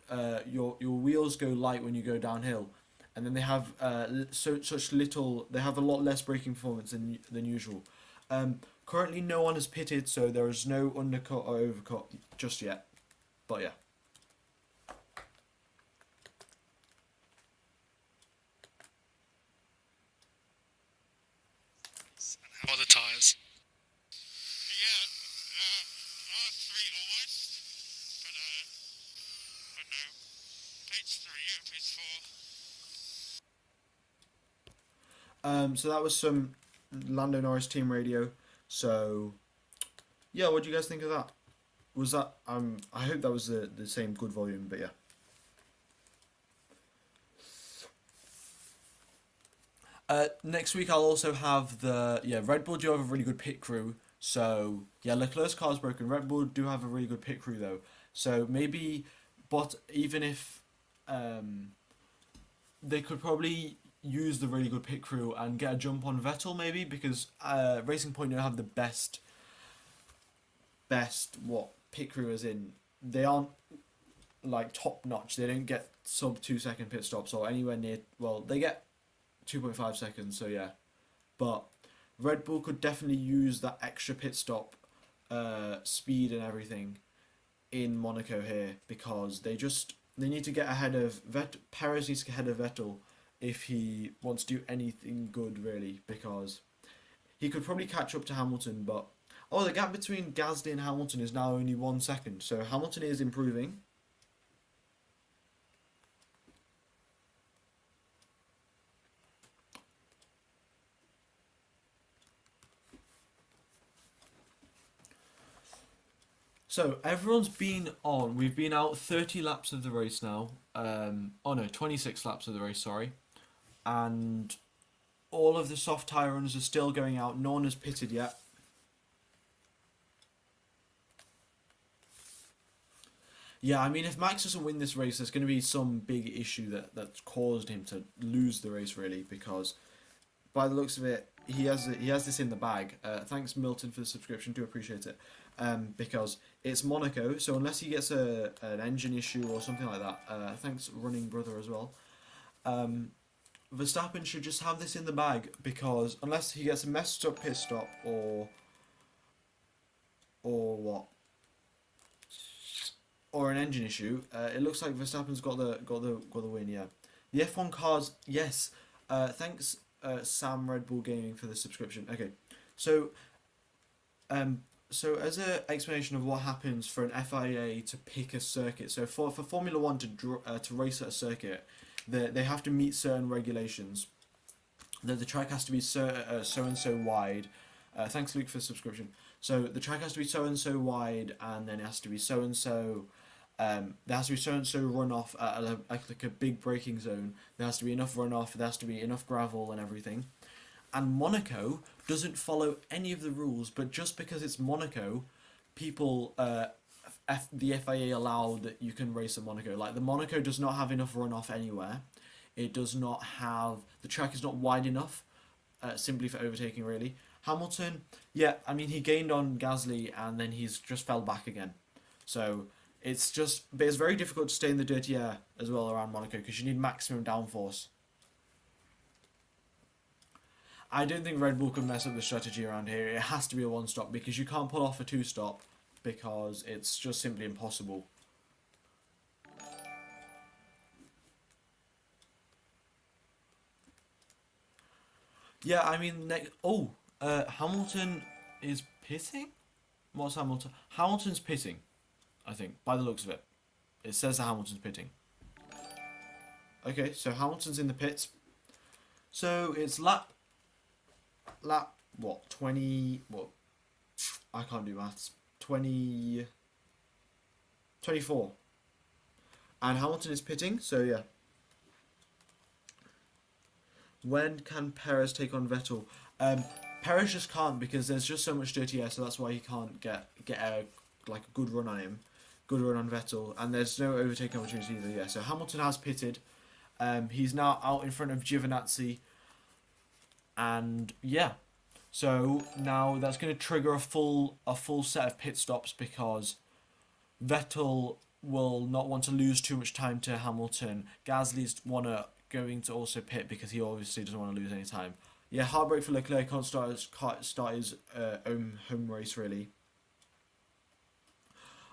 your wheels go light when you go downhill. And then they have they have a lot less braking performance than usual. Currently no one has pitted, so there is no undercut or overcut just yet. But yeah. And how are the tyres? Yeah, R3 almost, but no, page 3 and page 4. So that was some Lando Norris team radio. So yeah, what do you guys think of that? Was that I hope that was the same good volume, but yeah. Next week I'll also have Red Bull do have a really good pit crew. So yeah, Leclerc's car's broken. Red Bull do have a really good pit crew though. So maybe, but even if they could probably use the really good pit crew and get a jump on Vettel maybe, because Racing Point don't have the best what pit crew as in they aren't like top notch. They don't get sub 2 second pit stops or anywhere near. Well, they get 2.5 seconds. So yeah, but Red Bull could definitely use that extra pit stop speed and everything in Monaco here, because they need to get ahead of Perez needs to get ahead of Vettel if he wants to do anything good, really, because he could probably catch up to Hamilton, but the gap between Gasly and Hamilton is now only 1 second, so Hamilton is improving. So everyone's been on. We've been out 30 laps of the race now. 26 laps of the race, sorry. And all of the soft tyre runners are still going out. No one has pitted yet. Yeah, I mean, if Max doesn't win this race, there's going to be some big issue that's caused him to lose the race, really, because by the looks of it, he has this in the bag. Thanks, Milton, for the subscription. Do appreciate it. Because it's Monaco, so unless he gets an engine issue or something like that, thanks, running brother, as well. Verstappen should just have this in the bag, because unless he gets a messed up pit stop or what, or an engine issue, it looks like Verstappen's got the win. Yeah, the F1 cars. Yes. Thanks, Sam Red Bull Gaming, for the subscription. Okay, so as an explanation of what happens for an FIA to pick a circuit, so for Formula One to race at a circuit, they have to meet certain regulations. The track has to be so and so wide. Thanks, Luke, for the subscription. So the track has to be so and so wide, and then it has to be so and so. There has to be so and so runoff at like a big braking zone. There has to be enough runoff. There has to be enough gravel and everything. And Monaco doesn't follow any of the rules, but just because it's Monaco, people, the FIA allow that you can race at Monaco. Like, the Monaco does not have enough runoff anywhere. It does not have, the track is not wide enough, simply for overtaking, really. Hamilton, yeah, I mean, he gained on Gasly and then he's just fell back again. So but it's very difficult to stay in the dirty air as well around Monaco, because you need maximum downforce. I don't think Red Bull can mess up the strategy around here. It has to be a one-stop, because you can't pull off a two-stop, because it's just simply impossible. Yeah, I mean, Hamilton is pitting? What's Hamilton? Hamilton's pitting, I think, by the looks of it. It says that Hamilton's pitting. Okay, so Hamilton's in the pits. So it's lap what, 20, what, I can't do maths, 24, and Hamilton is pitting, so yeah. When can Perez take on Vettel? Perez just can't, because there's just so much dirty air, so that's why he can't get a good run on him, good run on Vettel, and there's no overtaking opportunity either. Yeah, so Hamilton has pitted. He's now out in front of Giovinazzi. And yeah, so now that's going to trigger a full set of pit stops, because Vettel will not want to lose too much time to Hamilton. Gasly's going to also pit, because he obviously doesn't want to lose any time. Yeah, heartbreak for Leclerc, can't start his home race, really.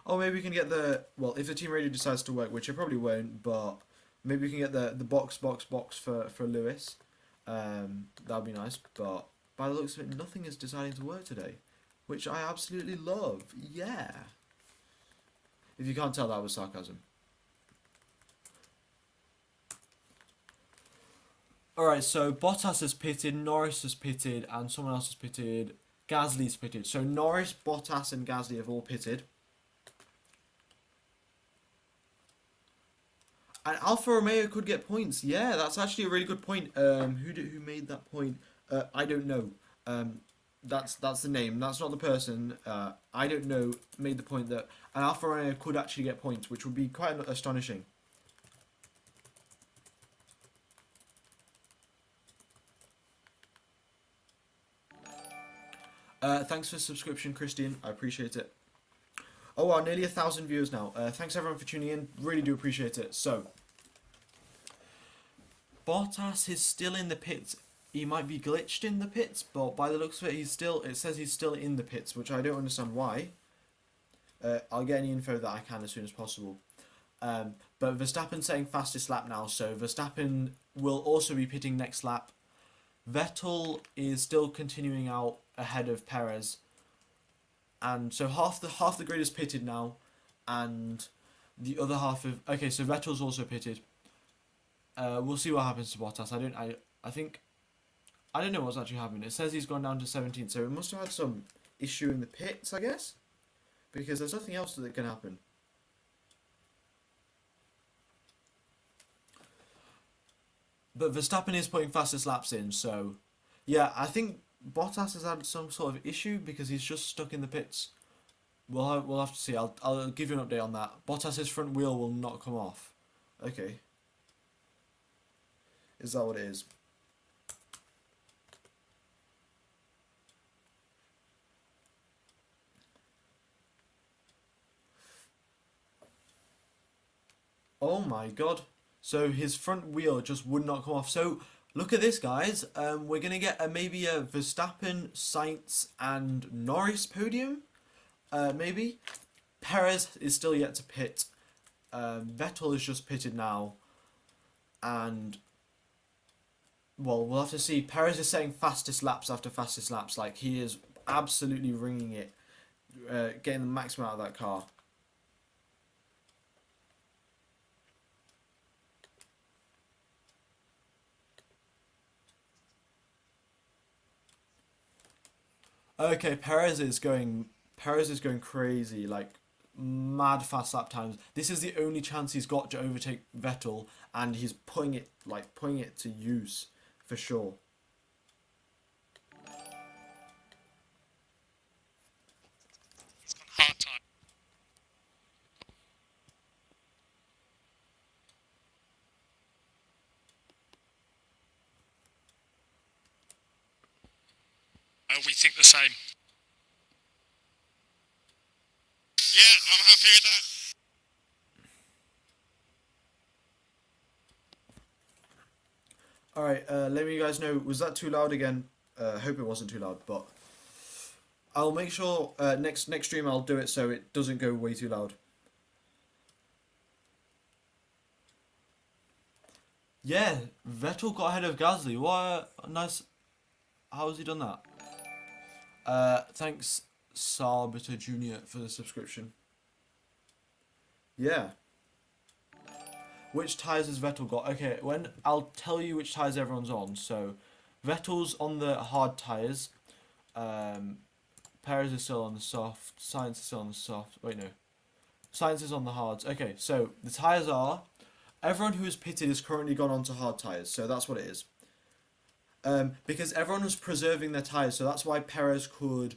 Oh, maybe we can get if the team radio decides to work, which it probably won't, but maybe we can get the box for Lewis. That'd be nice, but by the looks of it, nothing is deciding to work today, which I absolutely love. Yeah. If you can't tell, that was sarcasm. Alright, so Bottas has pitted, Norris has pitted, and someone else has pitted. Gasly's pitted. So Norris, Bottas, and Gasly have all pitted. And Alfa Romeo could get points. Yeah, that's actually a really good point. Who made that point? I don't know. That's the name. That's not the person. I don't know. Made the point that an Alfa Romeo could actually get points, which would be quite astonishing. Thanks for the subscription, Christian. I appreciate it. Oh wow, nearly 1,000 viewers now. Thanks everyone for tuning in. Really do appreciate it. So, Bottas is still in the pits. He might be glitched in the pits, but by the looks of it, it says he's still in the pits, which I don't understand why. I'll get any info that I can as soon as possible. But Verstappen's saying fastest lap now, so Verstappen will also be pitting next lap. Vettel is still continuing out ahead of Perez, and so half the grid is pitted now, and the other half of so Vettel's also pitted. We'll see what happens to Bottas. I don't know what's actually happened. It says he's gone down to 17th, so it must have had some issue in the pits, I guess, because there's nothing else that can happen. But Verstappen is putting fastest laps in, so yeah, I think Bottas has had some sort of issue because he's just stuck in the pits. We'll have to see. I'll give you an update on that. Bottas's front wheel will not come off. Okay. Is that what it is? Oh my god. So his front wheel just would not come off. So look at this, guys. We're going to get maybe a Verstappen, Sainz and Norris podium. Maybe. Perez is still yet to pit. Vettel is just pitted now. And, well, we'll have to see. Perez is setting fastest laps after fastest laps. Like, he is absolutely ringing it. Getting the maximum out of that car. Okay, Perez is going crazy, like mad fast lap times. This is the only chance he's got to overtake Vettel, and he's putting it to use for sure. He's gone hard time. We think the same. Yeah, I'm happy with that. Alright, let me you guys know, was that too loud again? Hope it wasn't too loud, but I'll make sure next stream I'll do it so it doesn't go way too loud. Yeah, Vettel got ahead of Gasly. What a nice... How has he done that? Thanks Sarbata Jr for the subscription. Yeah. Which tyres has Vettel got? Okay, I'll tell you which tyres everyone's on. So, Vettel's on the hard tyres. Perez is still on the soft. Sainz is still on the soft. Wait, no. Sainz is on the hards. Okay, so the tyres are... Everyone who is pitted is currently gone on to hard tyres. So that's what it is. Because everyone was preserving their tyres, so that's why Perez could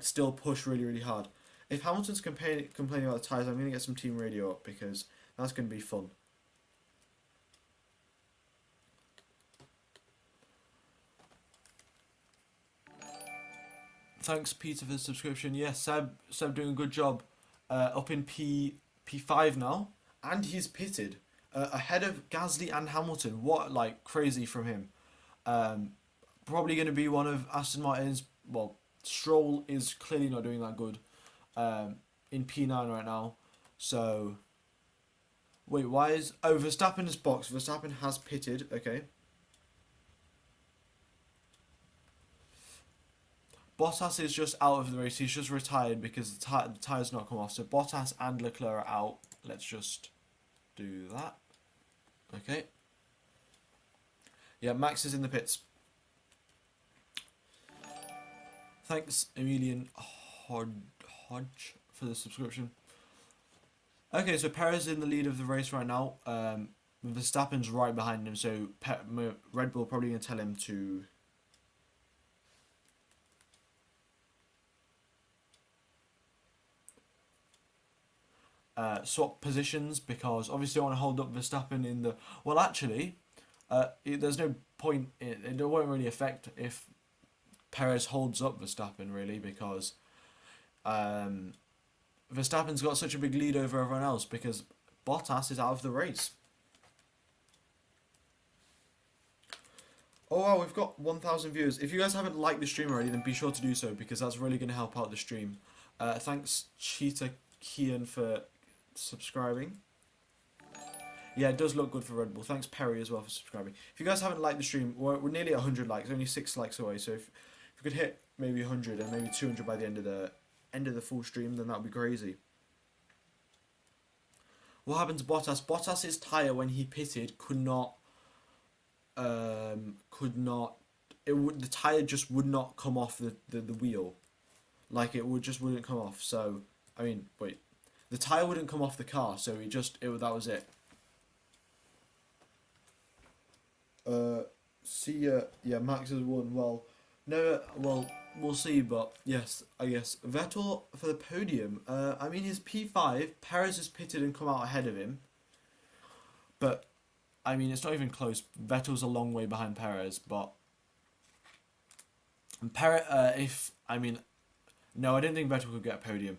still push really, really hard. If Hamilton's complaining about the tyres, I'm going to get some team radio up because that's going to be fun. Thanks Peter for the subscription. Yes, Seb doing a good job. Up in P5 now, and he's pitted ahead of Gasly and Hamilton. What crazy from him. Probably going to be one of Aston Martin's... Well, Stroll is clearly not doing that good in P9 right now. So, wait, why is... Oh, Verstappen is boxed. Verstappen has pitted, okay. Bottas is just out of the race. He's just retired because the tyre's not come off. So, Bottas and Leclerc are out. Let's just do that. Okay. Yeah, Max is in the pits. Thanks, Emilien Hogge, for the subscription. Okay, so Perez is in the lead of the race right now. Verstappen's right behind him, so Red Bull probably going to tell him to... swap positions, because obviously I want to hold up Verstappen in the... Well, actually, there's no point... It won't really affect if Perez holds up Verstappen, really, because Verstappen's got such a big lead over everyone else because Bottas is out of the race. Oh wow, we've got 1,000 viewers. If you guys haven't liked the stream already, then be sure to do so because that's really going to help out the stream. Thanks Cheetah Kian for subscribing. Yeah, it does look good for Red Bull. Thanks Perry as well for subscribing. If you guys haven't liked the stream, we're nearly at 100 likes, only 6 likes away. So if we could hit maybe 100 and maybe 200 by the end of the full stream, then that would be crazy. What happened to Bottas? Bottas's tyre when he pitted could not. The tyre just would not come off the wheel, like it wouldn't come off. So I mean, wait, the tyre wouldn't come off the car, so that was it. Yeah, Max has won. Well, no, well, we'll see, but yes, I guess Vettel for the podium. I mean, his P5, Perez has pitted and come out ahead of him, but I mean, it's not even close. Vettel's a long way behind Perez, but no, I don't think Vettel could get a podium.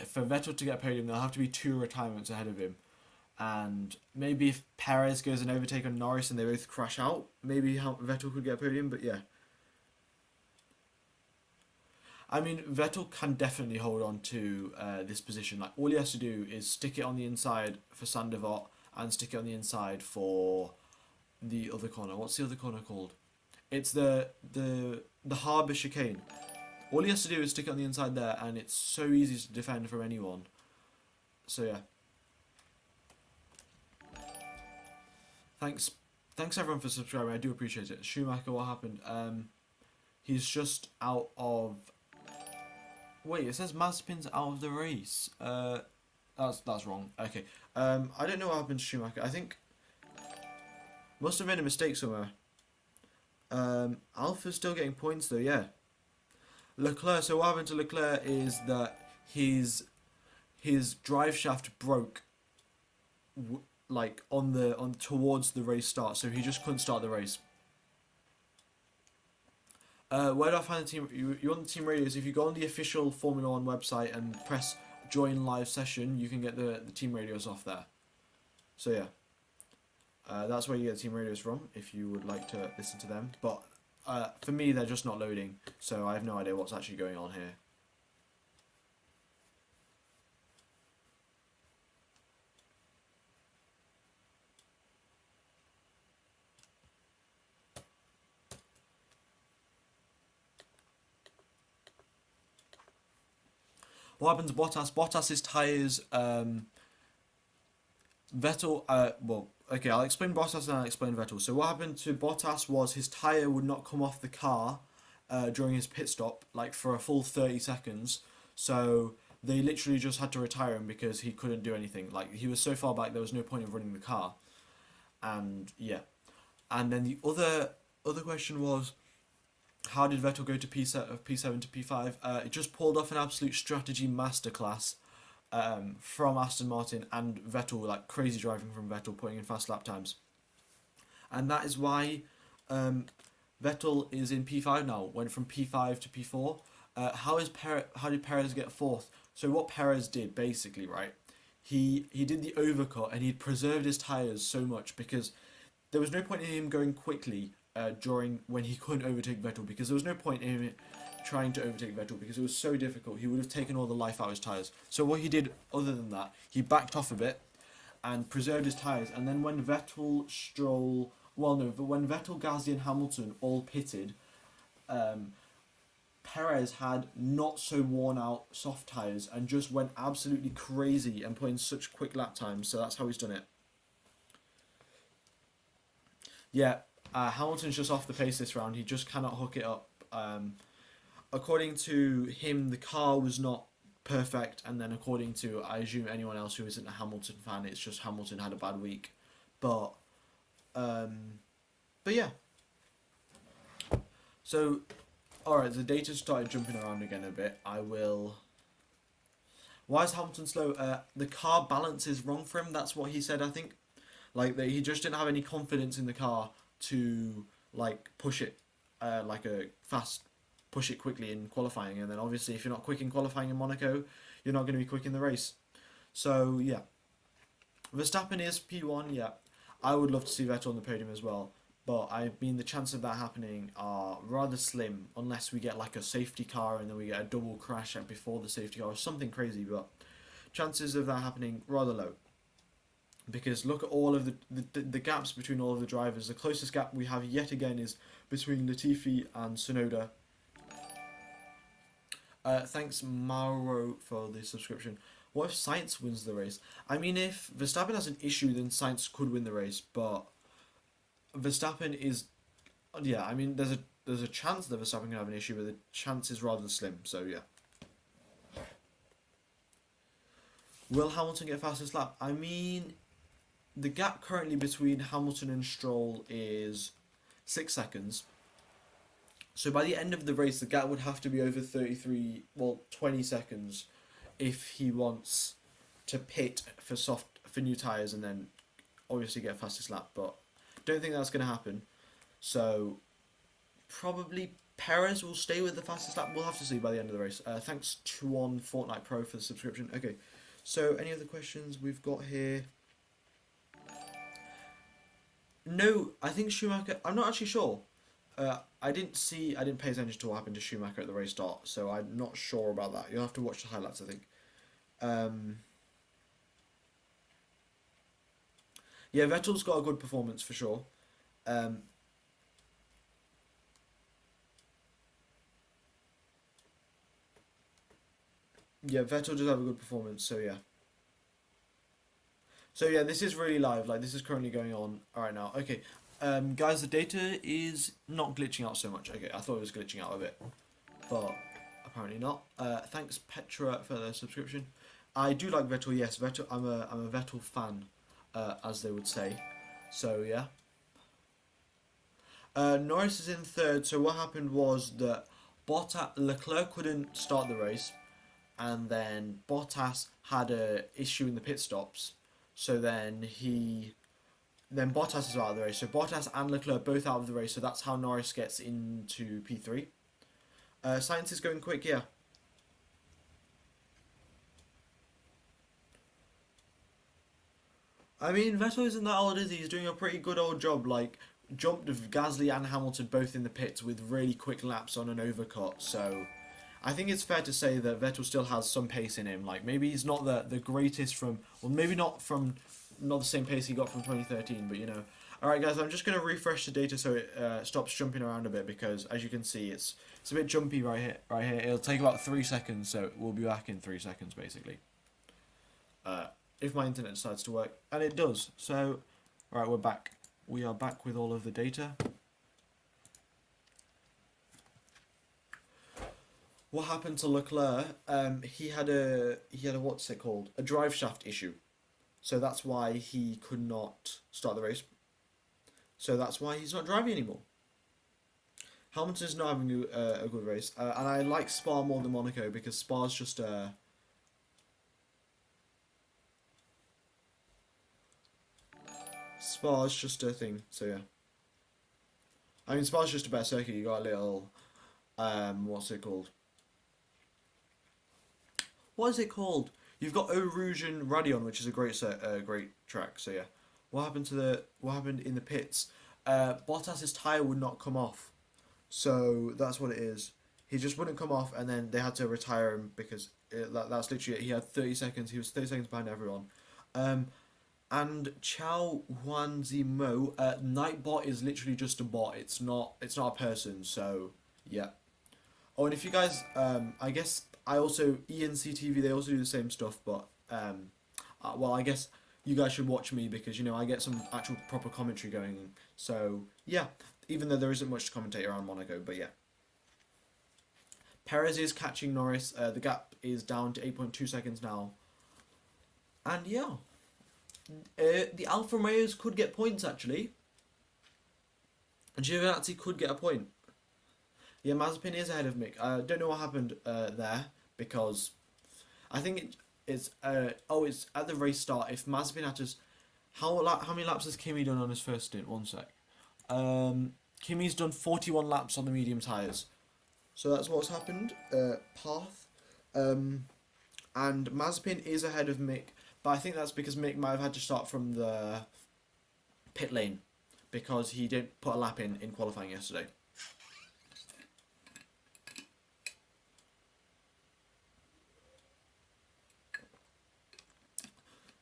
For Vettel to get a podium, there'll have to be 2 retirements ahead of him. And maybe if Perez goes an overtake on Norris and they both crash out, maybe Vettel could get a podium, but yeah. I mean, Vettel can definitely hold on to this position. Like, all he has to do is stick it on the inside for Sandevot and stick it on the inside for the other corner. What's the other corner called? It's the Harbour chicane. All he has to do is stick it on the inside there, and it's so easy to defend from anyone. So yeah. Thanks everyone for subscribing. I do appreciate it. Schumacher, what happened? He's just out of. Wait, it says Mazepin's out of the race. That's wrong. Okay. I don't know what happened to Schumacher. I think must have been a mistake somewhere. Alpha's still getting points though. Yeah. Leclerc. So what happened to Leclerc is that his drive shaft broke. Like on towards the race start, so he just couldn't start the race. Where do I find the team? You want the team radios? If you go on the official Formula One website and press join live session, you can get the team radios off there. So yeah, that's where you get the team radios from if you would like to listen to them. But for me, they're just not loading, so I have no idea what's actually going on here. What happened to Bottas? Bottas's tyres, Vettel, well, okay, I'll explain Bottas and I'll explain Vettel. So what happened to Bottas was his tyre would not come off the car during his pit stop, like for a full 30 seconds. So they literally just had to retire him because he couldn't do anything. Like, he was so far back, there was no point of running the car. And, yeah. And then the other question was, how did Vettel go to P7 to P5? It just pulled off an absolute strategy masterclass from Aston Martin and Vettel, like crazy driving from Vettel, putting in fast lap times. And that is why Vettel is in P5 now, went from P5 to P4. How did Perez get 4th? So what Perez did, basically, right, he did the overcut and he preserved his tyres so much because there was no point in him going quickly during when he couldn't overtake Vettel, because there was no point in him trying to overtake Vettel because it was so difficult. He would have taken all the life out of his tyres. So what he did other than that, he backed off a bit and preserved his tyres. And then when Vettel, Gasly and Hamilton all pitted, Perez had not so worn out soft tyres and just went absolutely crazy and put in such quick lap times. So that's how he's done it. Yeah. Hamilton's just off the pace this round. He just cannot hook it up. According to him, the car was not perfect, and then according to, I assume, anyone else who isn't a Hamilton fan, it's just Hamilton had a bad week. But yeah. So, alright, the data started jumping around again a bit. Why is Hamilton slow? The car balance is wrong for him. That's what he said, I think. Like, that he just didn't have any confidence in the car to like push it push it quickly in qualifying. And then obviously if you're not quick in qualifying in Monaco, you're not going to be quick in the race. So yeah, Verstappen is P1. Yeah, I would love to see Vettel on the podium as well, but I mean the chances of that happening are rather slim unless we get like a safety car and then we get a double crash before the safety car or something crazy. But chances of that happening rather low. Because look at all of the gaps between all of the drivers. The closest gap we have yet again is between Latifi and Tsunoda. Thanks Mauro for the subscription. What if Sainz wins the race? I mean, if Verstappen has an issue, then Sainz could win the race. But Verstappen is, yeah. I mean, there's a chance that Verstappen can have an issue, but the chance is rather slim. So yeah. Will Hamilton get fastest lap? I mean, the gap currently between Hamilton and Stroll is 6 seconds. So by the end of the race, the gap would have to be over 20 seconds if he wants to pit for new tyres and then obviously get fastest lap. But don't think that's going to happen. So probably Perez will stay with the fastest lap. We'll have to see by the end of the race. Thanks to on Fortnite Pro for the subscription. Okay, so any other questions we've got here? No, I think Schumacher. I'm not actually sure. I didn't pay attention to what happened to Schumacher at the race start, so I'm not sure about that. You'll have to watch the highlights, I think. Yeah, Vettel's got a good performance for sure. Yeah, Vettel does have a good performance, so yeah. So yeah, this is really live, like this is currently going on right now. Okay, guys, the data is not glitching out so much. Okay, I thought it was glitching out a bit, but apparently not. Thanks Petra for the subscription. I do like Vettel, yes, Vettel. I'm a Vettel fan, as they would say. So yeah. Norris is in third. So what happened was that Leclerc couldn't start the race, and then Bottas had a issue in the pit stops. So then Bottas is out of the race. So Bottas and Leclerc both out of the race. So that's how Norris gets into P3. Sainz is going quick, yeah. I mean, Vettel isn't that old, is he? He's doing a pretty good old job. Like, jumped Gasly and Hamilton both in the pits with really quick laps on an overcut. So I think it's fair to say that Vettel still has some pace in him. Like, maybe he's not the greatest maybe not the same pace he got from 2013, but you know. Alright guys, I'm just going to refresh the data so it stops jumping around a bit, because as you can see, it's a bit jumpy right here. It'll take about 3 seconds, so we'll be back in 3 seconds basically. If my internet decides to work, and it does. So, alright, we're back. We are back with all of the data. What happened to Leclerc? He had a what's it called? A drive shaft issue. So that's why he could not start the race. So that's why he's not driving anymore. Hamilton's not having a good race, and I like Spa more than Monaco because Spa's just a thing. So yeah. I mean, Spa's just a better circuit. You got a little what's it called? What is it called? You've got Eau Rouge and Radion, which is a great track. So yeah, what happened in the pits? Bottas's tire would not come off, so that's what it is. He just wouldn't come off, and then they had to retire him because that's literally it. He had 30 seconds. He was 30 seconds behind everyone. And Chow Wanzimo, Nightbot is literally just a bot. It's not a person. So yeah. Oh, and if you guys, I guess. I also, ENC they also do the same stuff, but, well, I guess you guys should watch me because, you know, I get some actual proper commentary going. So, yeah, even though there isn't much to commentate around Monaco, but yeah. Perez is catching Norris. The gap is down to 8.2 seconds now. And, yeah. The Alfa Romeos could get points, actually. And Giovinazzi could get a point. Yeah, Mazepin is ahead of Mick. I don't know what happened there because I think it's at the race start. If Mazepin had to, how many laps has Kimi done on his first stint? One sec. Kimi's done 41 laps on the medium tyres, so that's what's happened. Path. And Mazepin is ahead of Mick, but I think that's because Mick might have had to start from the pit lane because he did put a lap in qualifying yesterday.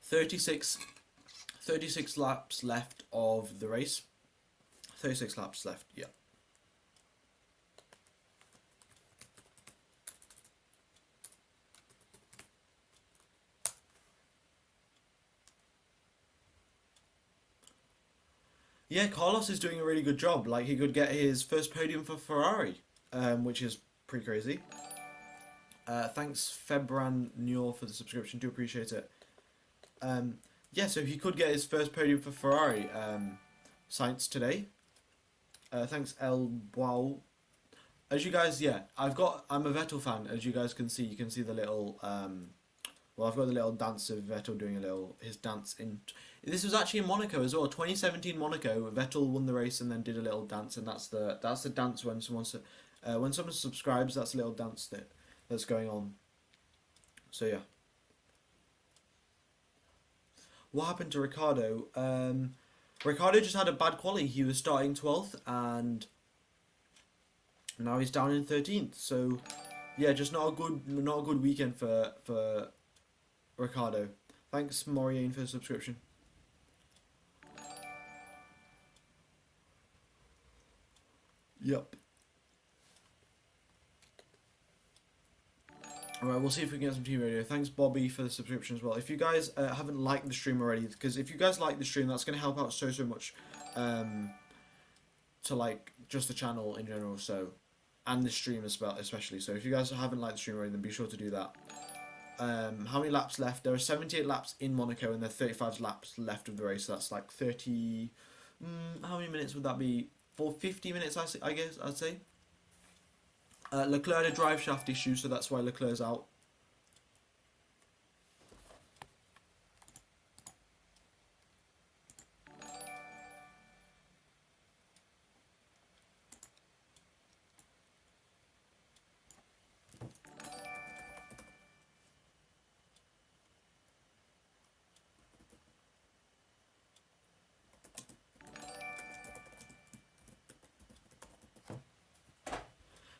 Thirty-six laps left of the race. 36 laps left, yeah. Yeah, Carlos is doing a really good job. Like, he could get his first podium for Ferrari, which is pretty crazy. Thanks, Febran Nuor, for the subscription. Do appreciate it. Yeah, so he could get his first podium for Ferrari, Sainz today. Thanks, El Wow. As you guys, yeah, I'm a Vettel fan. As you guys can see the little, well, I've got the little dance of Vettel doing his dance in. This was actually in Monaco as well. 2017 Monaco. Vettel won the race and then did a little dance, and that's the dance when someone subscribes. That's a little dance that's going on. So yeah. What happened to Ricciardo? Ricciardo just had a bad quali. He was starting 12th and now he's down in 13th. So yeah, just not a good weekend for Ricciardo. Thanks, Maureen, for the subscription. Yep. Alright, we'll see if we can get some team radio. Thanks, Bobby, for the subscription as well. If you guys haven't liked the stream already, because if you guys like the stream, that's going to help out so much to like just the channel in general, so, and the stream as well, especially. So if you guys haven't liked the stream already, then be sure to do that. How many laps left? There are 78 laps in Monaco and there are 35 laps left of the race. So that's like 30... how many minutes would that be? For 50 minutes, I guess, I'd say. Leclerc had a drive shaft issue, so that's why Leclerc's out.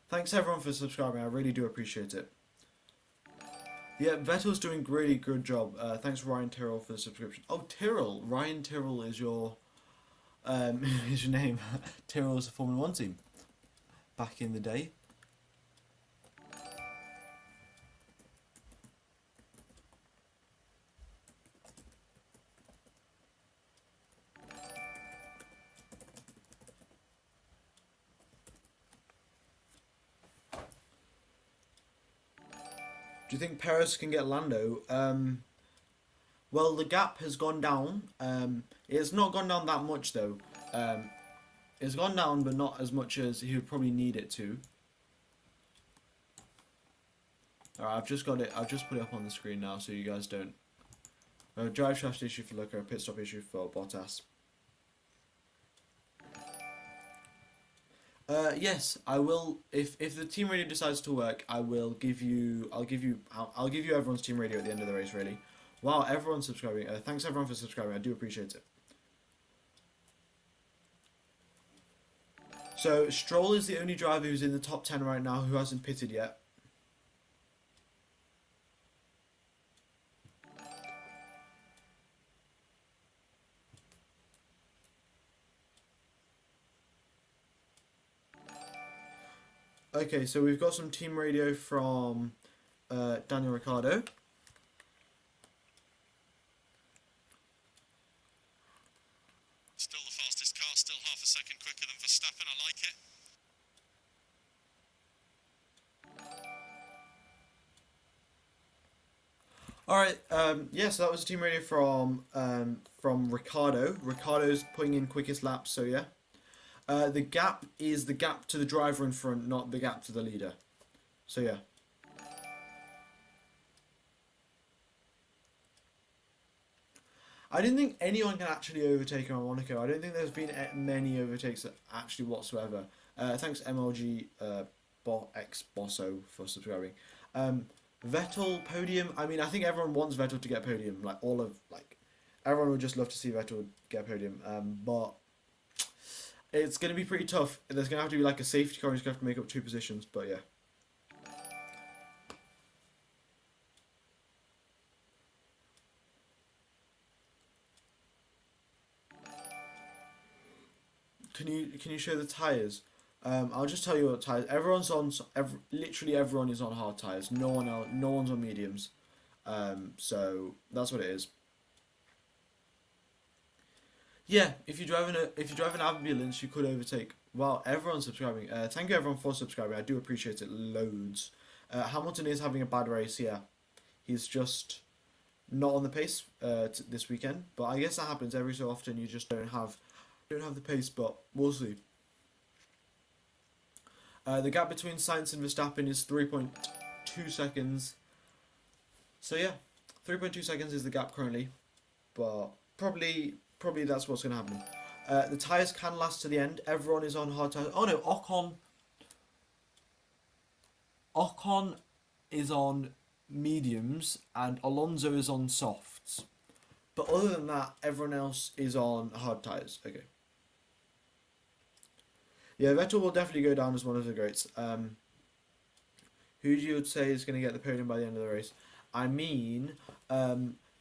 Thanks everyone for subscribing, I really do appreciate it. Yeah, Vettel's doing a really good job. Thanks Ryan Tyrrell for the subscription. Oh, Tyrrell! Ryan Tyrrell is your is your name. Tyrrell's a Formula 1 team back in the day. Do you think Perez can get Lando? Well, the gap has gone down. It's not gone down that much though. It's gone down, but not as much as he would probably need it to. Alright, I've just got it. I've just put it up on the screen now, so you guys don't. Drive shaft issue for Leclerc, pit stop issue for Bottas. Yes, I will. If the team radio decides to work, I will give you. I'll give you everyone's team radio at the end of the race. Really. Wow, everyone's subscribing. Thanks everyone for subscribing. I do appreciate it. So Stroll is the only driver who's in the top 10 right now who hasn't pitted yet. Okay, so we've got some team radio from Daniel Ricciardo. Still the fastest car, still half a second quicker than Verstappen. I like it. Alright, yeah, so that was a team radio from Ricciardo. Ricciardo's putting in quickest laps, so yeah. The gap is the gap to the driver in front, not the gap to the leader. So yeah. I didn't think anyone can actually overtake him on Monaco. I don't think there's been many overtakes actually whatsoever. Thanks MLG X Bosso for subscribing. Vettel podium. I mean, I think everyone wants Vettel to get podium. Everyone would just love to see Vettel get podium. But it's going to be pretty tough. There's going to have to be like a safety car. He's going to have to make up 2 positions. But yeah. Can you show the tires? I'll just tell you what tires. Literally everyone is on hard tires. No one's on mediums. So that's what it is. Yeah, if you drive an ambulance, you could overtake. Wow, everyone's subscribing. Thank you everyone for subscribing. I do appreciate it loads. Hamilton is having a bad race. Yeah, he's just not on the pace this weekend. But I guess that happens every so often. You just don't have the pace. But we'll see. The gap between Sainz and Verstappen is 3.2 seconds. So yeah, 3.2 seconds is the gap currently, but probably that's what's going to happen. The tyres can last to the end. Everyone is on hard tyres. Oh no, Ocon is on mediums and Alonso is on softs. But other than that, everyone else is on hard tyres. Okay. Yeah, Vettel will definitely go down as one of the greats. Who do you say is going to get the podium by the end of the race? I mean,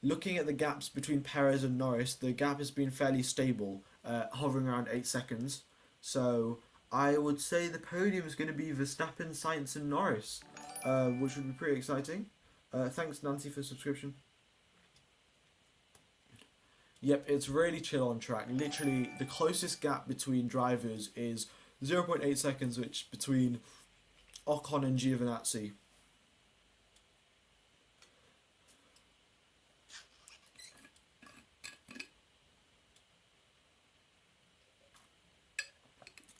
looking at the gaps between Perez and Norris, the gap has been fairly stable, hovering around 8 seconds. So I would say the podium is going to be Verstappen, Sainz and Norris, which would be pretty exciting. Thanks, Nancy, for subscription. Yep, it's really chill on track. Literally, the closest gap between drivers is 0.8 seconds, which between Ocon and Giovinazzi.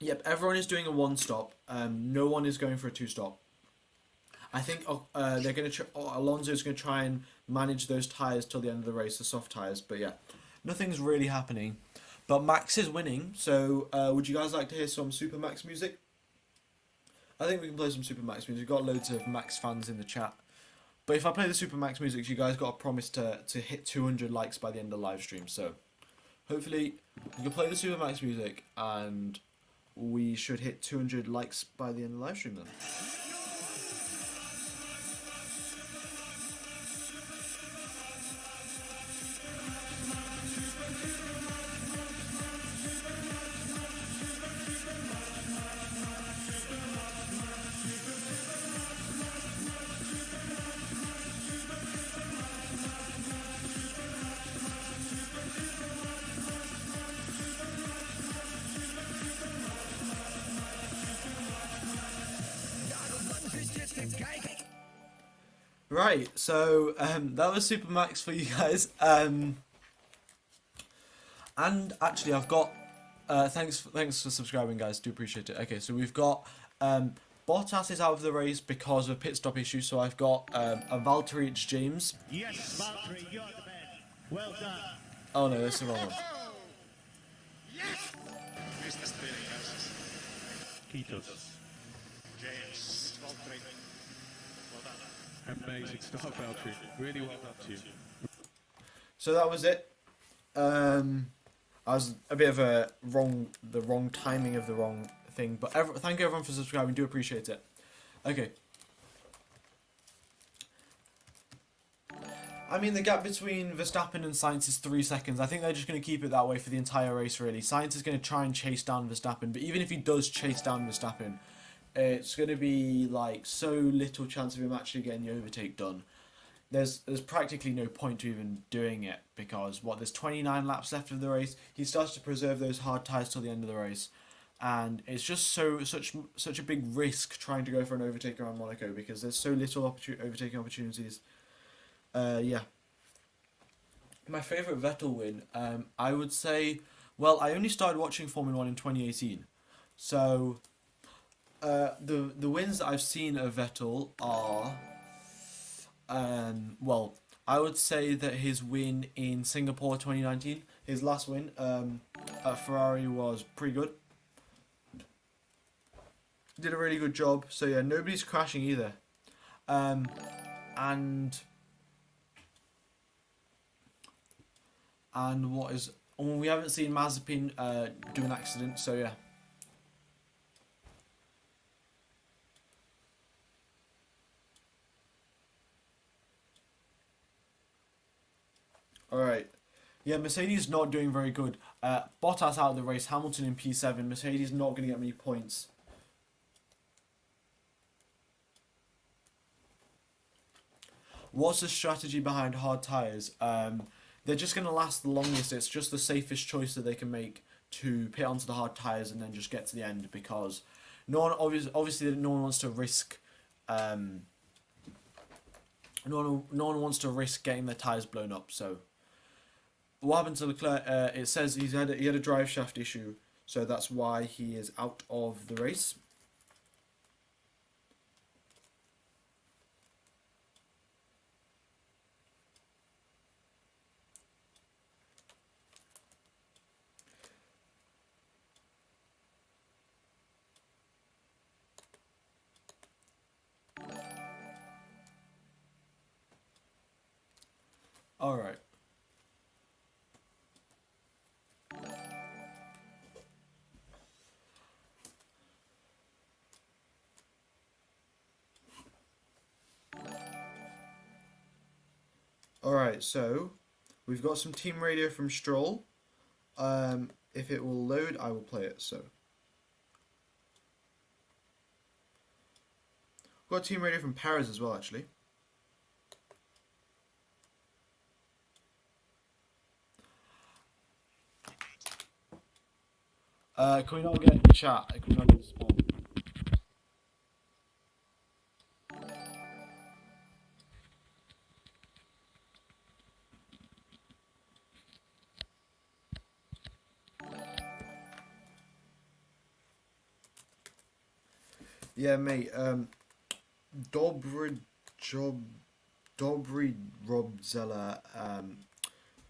Yep, everyone is doing a 1-stop. No one is going for a 2-stop. I think they're going to. Alonso's going to try and manage those tires till the end of the race, the soft tires. But yeah, nothing's really happening. But Max is winning. So would you guys like to hear some Super Max music? I think we can play some Super Max music. We've got loads of Max fans in the chat. But if I play the Super Max music, you guys got to promise to hit 200 likes by the end of the live stream. So hopefully you can play the Super Max music and we should hit 200 likes by the end of the live stream then. Right, so that was Super Max for you guys. And actually, I've got thanks for subscribing, guys. Do appreciate it. Okay, so we've got Bottas is out of the race because of pit stop issue. So I've got a Valtteri James. Yes, Valtteri, you're the man. Well done. Oh no, that's the wrong one. Yes! Business training houses. Kitos. James, Valtteri. Well done. Amazing stuff, Valtteri. Really well done to you. So that was it. I was a bit of the wrong timing of the wrong thing, but thank you everyone for subscribing. Do appreciate it. Okay. I mean, the gap between Verstappen and Sainz is 3 seconds. I think they're just going to keep it that way for the entire race, really. Sainz is going to try and chase down Verstappen, but even if he does chase down Verstappen, it's going to be like so little chance of him actually getting the overtake done. There's practically no point to even doing it because there's 29 laps left of the race. He starts to preserve those hard tyres till the end of the race, and it's just such a big risk trying to go for an overtake around Monaco because there's so little overtaking opportunities. Yeah. My favourite Vettel win, I would say, well, I only started watching Formula 1 in 2018, so the wins that I've seen of Vettel are, well, I would say that his win in Singapore 2019, his last win at Ferrari was pretty good. Did a really good job, so yeah, nobody's crashing either. what is... we haven't seen Mazepin do an accident, so yeah. Alright. Yeah, Mercedes not doing very good. Bottas out of the race, Hamilton in P7. Mercedes not going to get many points. What's the strategy behind hard tyres? They're just going to last the longest. It's just the safest choice that they can make to pit onto the hard tyres and then just get to the end, because no one obviously no one wants to risk no one wants to risk getting their tyres blown up. So what happened to Leclerc? It says he had a drive shaft issue, so that's why he is out of the race. All right. Alright, so we've got some team radio from Stroll. If it will load, I will play it. So we've got team radio from Perez as well, actually. Can we not get the chat? Can we not get the spawn? Yeah, mate. Dobry Rob Zeller.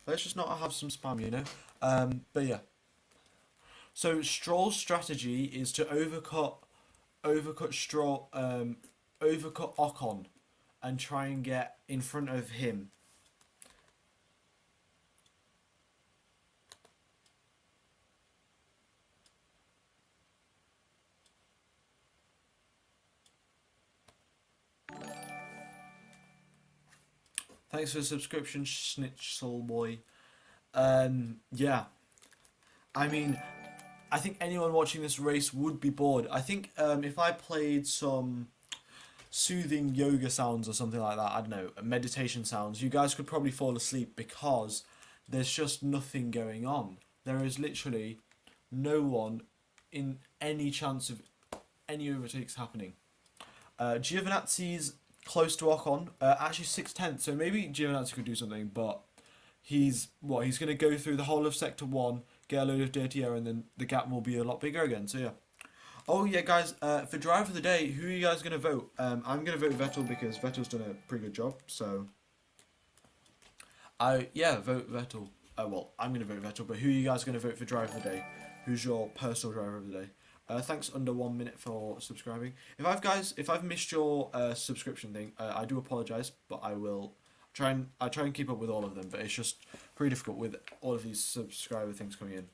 Let's just not have some spam, you know. But yeah. So Stroll's strategy is to overcut Ocon, and try and get in front of him. Thanks for the subscription, Schnitzel boy. Yeah. I mean, I think anyone watching this race would be bored. I think if I played some soothing yoga sounds or something like that, I don't know, meditation sounds, you guys could probably fall asleep, because there's just nothing going on. There is literally no one in any chance of any overtakes happening. Giovinazzi's close to Ocon, actually 6/10, so maybe Giovinazzi could do something, but he's going to go through the whole of sector 1, get a load of dirty air, and then the gap will be a lot bigger again. So yeah. Oh yeah, guys. For driver of the day, who are you guys gonna vote? I'm gonna vote Vettel, because Vettel's done a pretty good job. So vote Vettel. Well, I'm gonna vote Vettel. But who are you guys gonna vote for driver of the day? Who's your personal driver of the day? Thanks under 1 minute for subscribing. If I've missed your subscription thing, I do apologise, but I will try and keep up with all of them. But it's just pretty difficult with all of these subscriber things coming in.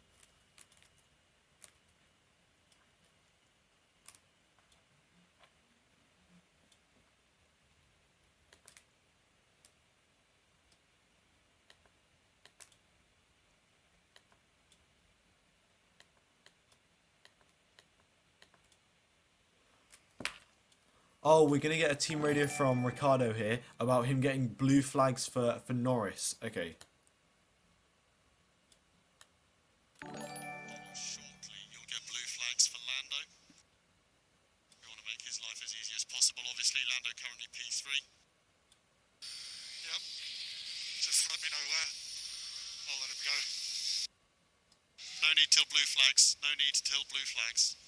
Oh, we're going to get a team radio from Ricardo here about him getting blue flags for Norris. Okay. Shortly, you'll get blue flags for Lando. We want to make his life as easy as possible. Obviously, Lando currently P3. Yep. Just let me know where. I'll let him go. No need till blue flags. No need till blue flags.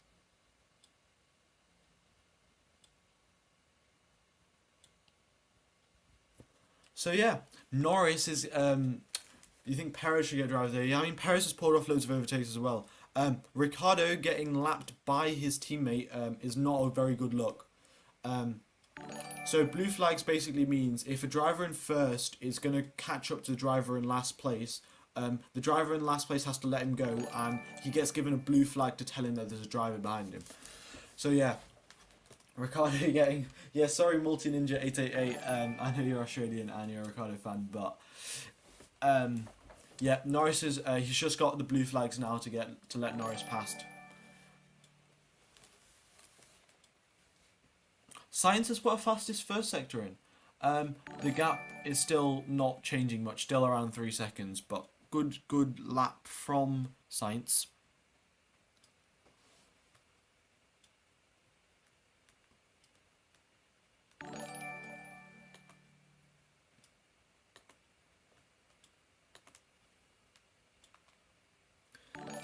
So yeah, Norris is. You think Perez should get driver there? Yeah, I mean Perez has pulled off loads of overtakes as well. Ricardo getting lapped by his teammate is not a very good look. So blue flags basically means if a driver in first is going to catch up to the driver in last place, the driver in last place has to let him go, and he gets given a blue flag to tell him that there's a driver behind him. So yeah, Ricardo getting... Yeah, sorry Multi Ninja 888, I know you're Australian and you're a Ricardo fan, but... yeah, Norris is... he's just got the blue flags now to let Norris past. Science has put a fastest first sector in. The gap is still not changing much, still around 3 seconds, but good lap from Science.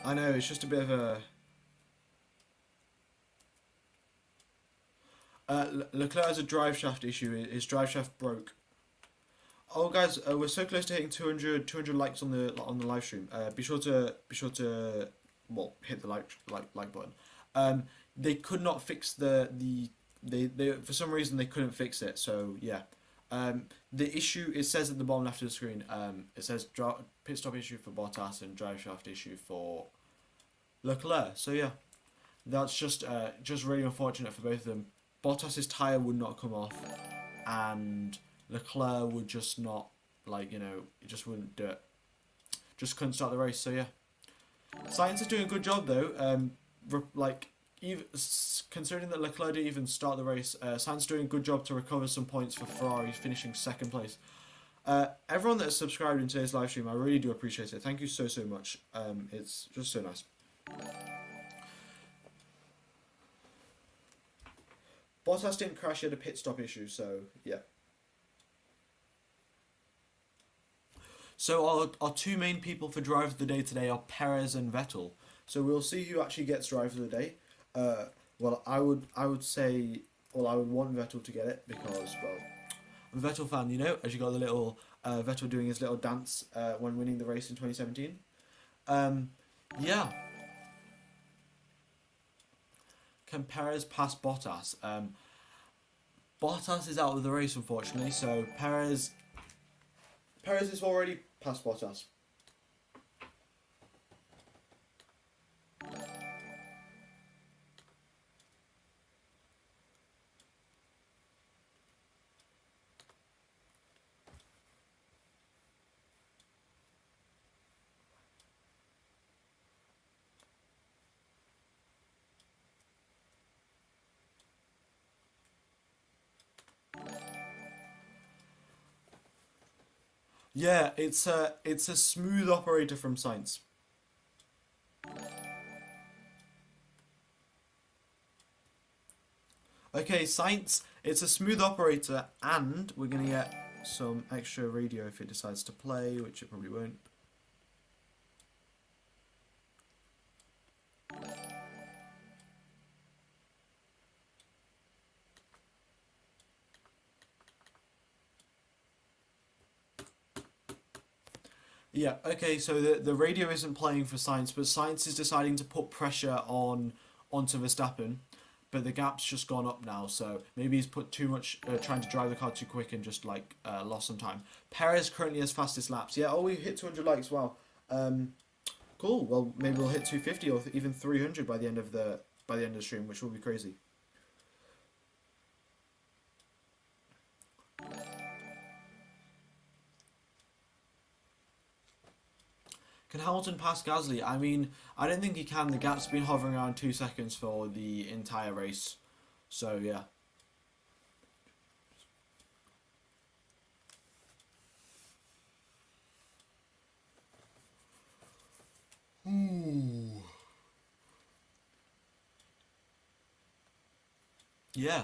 I know, it's just a bit of a... Leclerc has a drive shaft issue. His drive shaft broke. Oh, guys, we're so close to hitting 200 likes on the live stream. Be sure to well, hit the like button. They could not fix they for some reason they couldn't fix it. So yeah, the issue, it says at the bottom left of the screen. It says pit stop issue for Bottas and drive shaft issue for Leclerc. So yeah, that's just really unfortunate for both of them. Bottas's tyre would not come off, and Leclerc would just not, like, you know, it just wouldn't do it. Just couldn't start the race, so yeah. Sainz is doing a good job though, even considering that Leclerc didn't even start the race, Sainz is doing a good job to recover some points for Ferrari, finishing second place. Everyone that has subscribed in today's live stream, I really do appreciate it. Thank you so much. It's just so nice. Bottas didn't crash, he had a pit stop issue, so yeah. So our two main people for driver of the day today are Perez and Vettel. So we'll see who actually gets driver of the day. Well, I would say, well, I would want Vettel to get it because, well, I'm a Vettel fan, you know, as you got the little Vettel doing his little dance when winning the race in 2017. Yeah. Can Perez pass Bottas? Bottas is out of the race, unfortunately, so Perez is already past Bottas. Yeah, it's a smooth operator from Sainz. Okay, Sainz, it's a smooth operator, and we're gonna get some extra radio if it decides to play, which it probably won't. Yeah, okay, so the radio isn't playing for Sainz, but Sainz is deciding to put pressure onto Verstappen, but the gap's just gone up now, so maybe he's put too much, trying to drive the car too quick and just, like, lost some time. Perez currently has fastest laps. Yeah, oh, we hit 200 likes, wow. Cool, well, maybe we'll hit 250 or even 300 by the end of the stream, which will be crazy. Can Hamilton pass Gasly? I mean, I don't think he can. The gap's been hovering around 2 seconds for the entire race. So, yeah. Ooh. Yeah.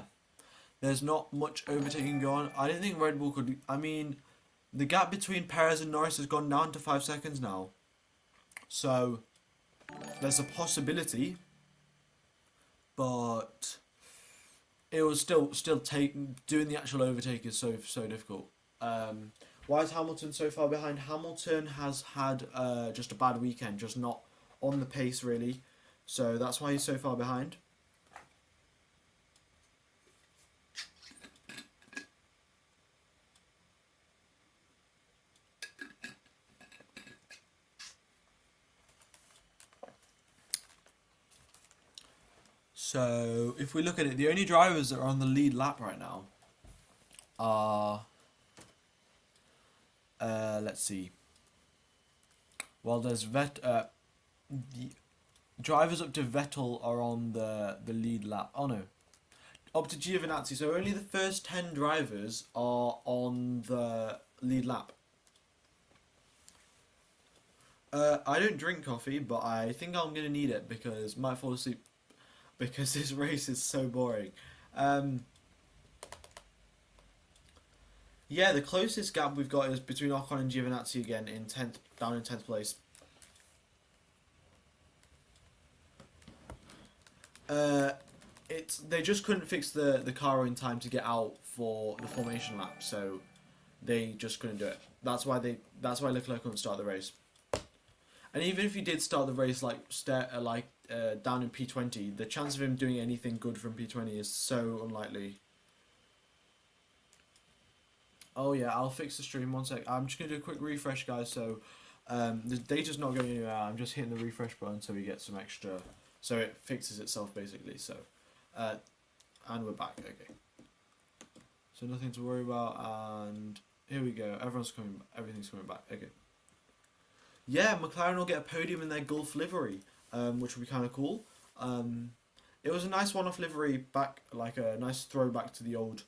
There's not much overtaking going on. I didn't think Red Bull could... I mean, the gap between Perez and Norris has gone down to 5 seconds now. So, there's a possibility, but it was still doing the actual overtake is so difficult. Why is Hamilton so far behind? Hamilton has had just a bad weekend, just not on the pace really, so that's why he's so far behind. So if we look at it, the only drivers that are on the lead lap right now are, let's see. Well, there's the drivers up to Vettel are on the lead lap. Oh no, up to Giovinazzi. So only the first 10 drivers are on the lead lap. I don't drink coffee, but I think I'm gonna need it because I might fall asleep because this race is so boring. Yeah, the closest gap we've got is between Ocon and Giovinazzi again in 10th, down in 10th place. They just couldn't fix the car in time to get out for the formation lap, so they just couldn't do it. That's why Leclerc couldn't start the race. And even if he did start the race down in P20, the chance of him doing anything good from P20 is so unlikely. Oh yeah, I'll fix the stream, one sec. I'm just going to do a quick refresh, guys, so the data's not going anywhere. I'm just hitting the refresh button so we get some extra, so it fixes itself basically. So, and we're back, okay. So nothing to worry about, and here we go, everything's coming back, okay. Yeah, McLaren will get a podium in their Gulf livery, which will be kind of cool. It was a nice one-off livery back, like a nice throwback to the old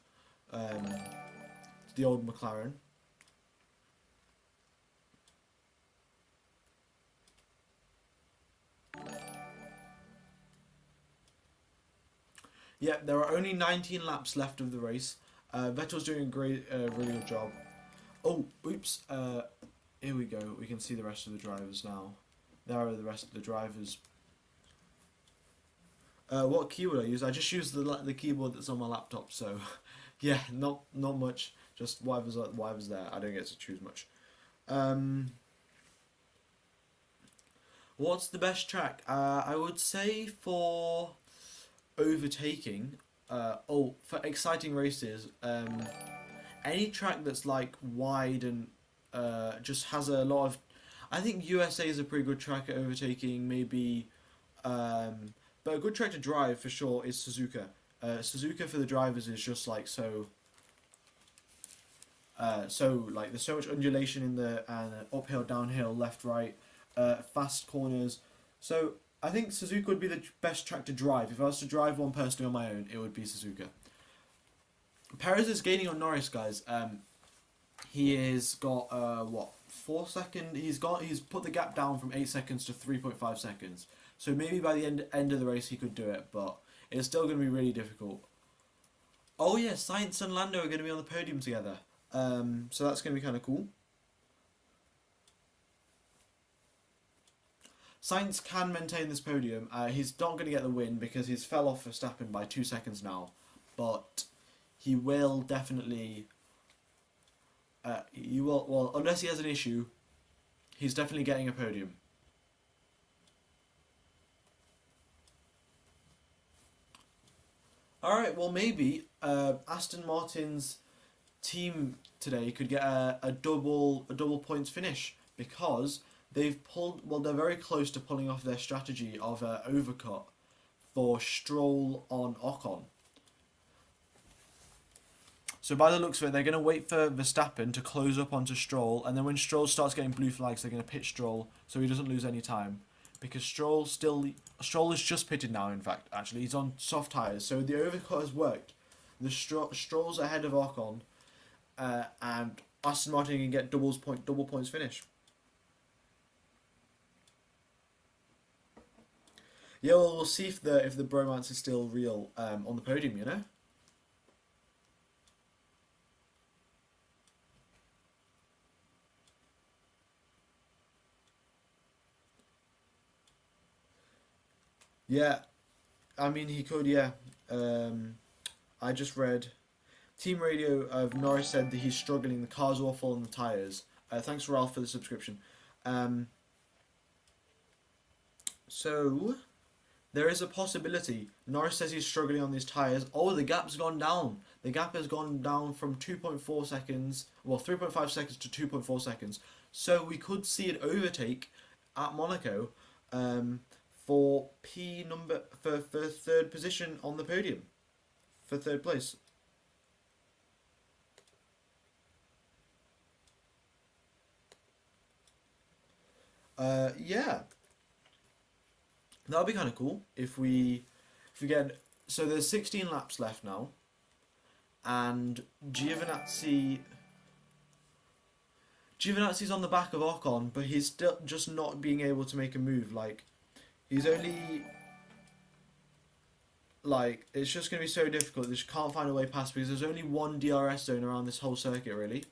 McLaren. Yeah, there are only 19 laps left of the race. Vettel's doing a great, really good job. Oh, oops. Here we go. We can see the rest of the drivers now. There are the rest of the drivers. What keyboard I use? I just use the keyboard that's on my laptop. So, yeah, not much. Just whatever's there. I don't get to choose much. What's the best track? I would say for overtaking. For exciting races. Any track that's like wide and just has a lot of. I think USA is a pretty good track at overtaking. Maybe, but a good track to drive for sure is Suzuka. Suzuka for the drivers is just like so. Like there's so much undulation in the uphill, downhill, left, right, fast corners. So I think Suzuka would be the best track to drive. If I was to drive one personally on my own, it would be Suzuka. Perez is gaining on Norris, guys. He has got 4 seconds. He's put the gap down from 8 seconds to 3.5 seconds. So maybe by the end of the race he could do it, but it's still going to be really difficult. Oh yeah, Sainz and Lando are going to be on the podium together. So that's going to be kind of cool. Sainz can maintain this podium. He's not going to get the win because he's fell off Verstappen by 2 seconds now, but he will definitely. Well, unless he has an issue, he's definitely getting a podium. Alright, well maybe Aston Martin's team today could get a double points finish because they're very close to pulling off their strategy of overcut for Stroll on Ocon. So by the looks of it, they're going to wait for Verstappen to close up onto Stroll, and then when Stroll starts getting blue flags, they're going to pit Stroll so he doesn't lose any time. Because Stroll is just pitted now, in fact, actually. He's on soft tyres, so the overcut has worked. The Stroll's ahead of Ocon, and Aston Martin can get double points finish. Yeah, well, we'll see if the bromance is still real on the podium, you know? Yeah, I mean, he could, yeah. I just read Team Radio of Norris said that he's struggling, the car's awful on the tyres. Thanks, Ralph, for the subscription. So, there is a possibility. Norris says he's struggling on these tyres. Oh, the gap's gone down. The gap has gone down from 2.4 seconds, well, 3.5 seconds to 2.4 seconds. So, we could see an overtake at Monaco for for third position on the podium, for third place. Yeah, that'll be kind of cool if we get. So there's 16 laps left now, and Giovinazzi's on the back of Ocon, but he's still just not being able to make a move. Like, he's only, like, it's just going to be so difficult. They just can't find a way past because there's only one DRS zone around this whole circuit, really.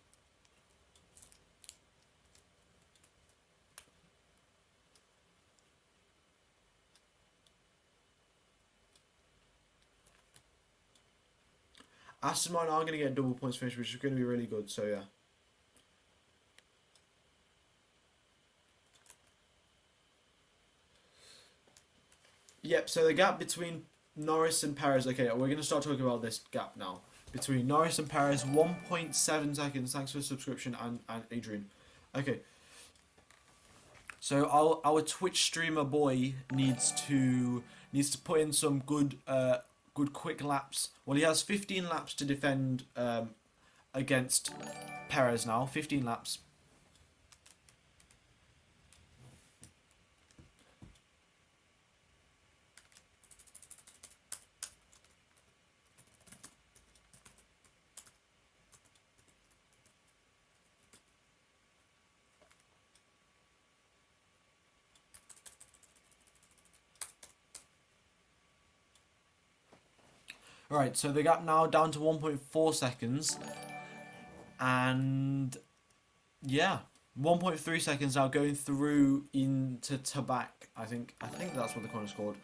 Aston Martin are going to get double points finish, which is going to be really good, so yeah. Yep, so the gap between Norris and Perez, okay, we're going to start talking about this gap now. Between Norris and Perez, 1.7 seconds, thanks for the subscription, and Adrian. Okay. So our Twitch streamer boy needs to put in some good quick laps. Well, he has 15 laps to defend against Perez now. 15 laps. Alright, so the gap now down to 1.4 seconds. And yeah, 1.3 seconds now going through into Tabak. I think that's what the corner's called.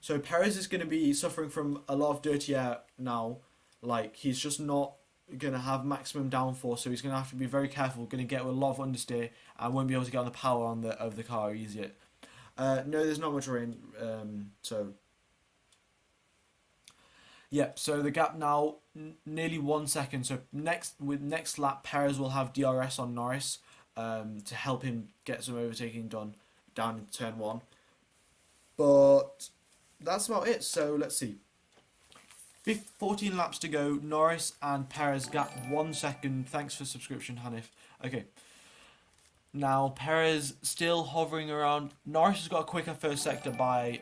So Perez is going to be suffering from a lot of dirty air now. Like, he's just not going to have maximum downforce, so he's going to have to be very careful. Going to get a lot of understeer and won't be able to get on the power of the car easier. No, there's not much rain, so... Yep, so the gap now nearly 1 second. So next lap, Perez will have DRS on Norris to help him get some overtaking done down in turn 1. But that's about it. So let's see. 14 laps to go. Norris and Perez gap 1 second. Thanks for subscription, Hanif. Okay. Now Perez still hovering around. Norris has got a quicker first sector by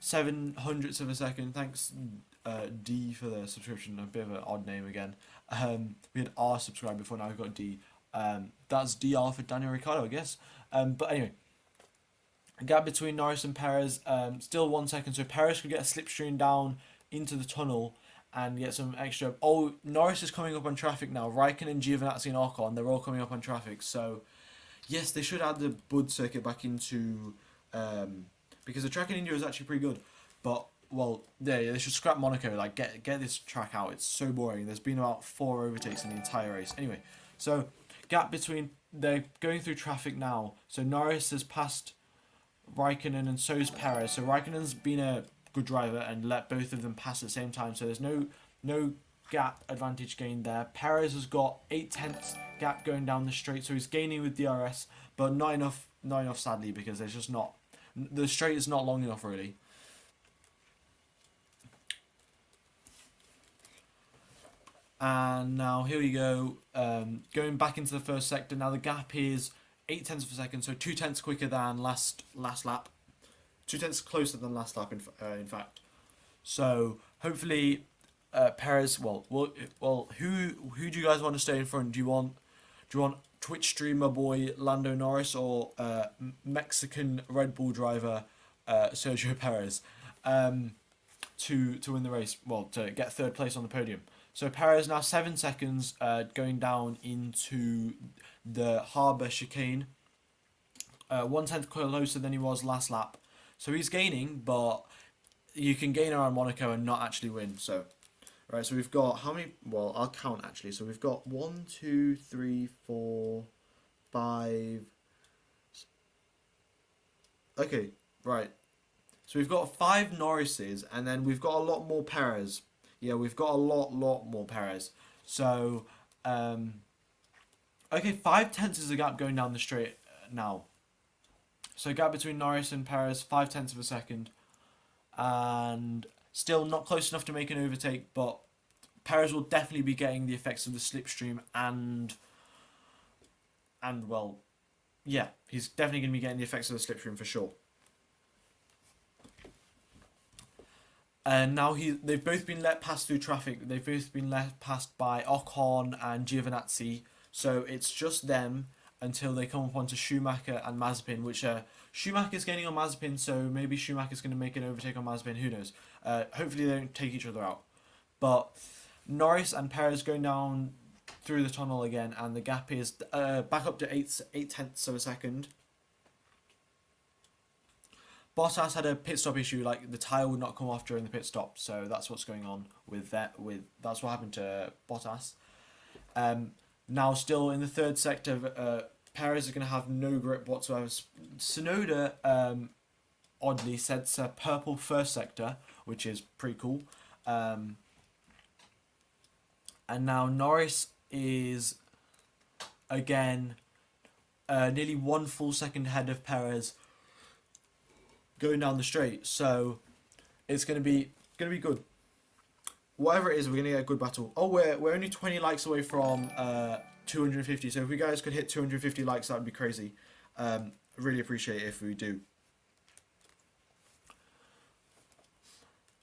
0.07 of a second. Thanks. D for the subscription, a bit of an odd name again. We had R subscribed before, now we've got D. That's DR for Daniel Ricciardo, I guess. But anyway, gap between Norris and Perez, still 1 second, so Perez could get a slipstream down into the tunnel and get some extra. Oh, Norris is coming up on traffic now. Raikkonen, Giovinazzi and Ocon, they're all coming up on traffic. So yes, they should add the Bud circuit back into because the track in India is actually pretty good, but well, yeah, they should scrap Monaco. Like, get this track out. It's so boring. There's been about 4 overtakes in the entire race. Anyway, so gap between, they're going through traffic now. So Norris has passed Raikkonen and so's Perez. So Raikkonen's been a good driver and let both of them pass at the same time. So there's no gap advantage gained there. Perez has got 0.8 gap going down the straight. So he's gaining with DRS, but not enough sadly, because there's just not, the straight is not long enough really. And now here we go, going back into the first sector. Now the gap is 0.8 of a second, so 0.2 quicker than last lap, 0.2 closer than last lap in fact. So hopefully Perez. Well, who do you guys want to stay in front? Do you want Twitch streamer boy Lando Norris or Mexican Red Bull driver Sergio Perez to win the race? Well, to get third place on the podium. So Perez now 7 seconds going down into the harbour chicane. 1/10 closer than he was last lap. So he's gaining, but you can gain around Monaco and not actually win. So, right, so we've got how many? Well, I'll count actually. So we've got 1, 2, 3, 4, 5. Okay, right. So we've got 5 Norrises, and then we've got a lot more Perez. Yeah, we've got a lot more Perez. So, okay, 0.5 is the gap going down the straight now. So gap between Norris and Perez, 0.5 of a second. And still not close enough to make an overtake, but Perez will definitely be getting the effects of the slipstream and well, yeah, he's definitely going to be getting the effects of the slipstream for sure. And now they've both been let pass through traffic. They've both been let past by Ocon and Giovinazzi. So it's just them until they come up onto Schumacher and Mazepin, which Schumacher's gaining on Mazepin, so maybe Schumacher's going to make an overtake on Mazepin, who knows. Hopefully they don't take each other out. But Norris and Perez going down through the tunnel again, and the gap is back up to 8/10 of a second. Bottas had a pit stop issue, like the tyre would not come off during the pit stop, so that's what's going on with that. That's what happened to Bottas. Now still in the third sector, Perez is going to have no grip whatsoever. Tsunoda, oddly, sets a purple first sector, which is pretty cool. And now Norris is again nearly 1 full second ahead of Perez going down the straight, so it's gonna be good. Whatever it is, we're gonna get a good battle. Oh, we're only 20 likes away from 250. So if we guys could hit 250 likes, that would be crazy. Really appreciate it if we do.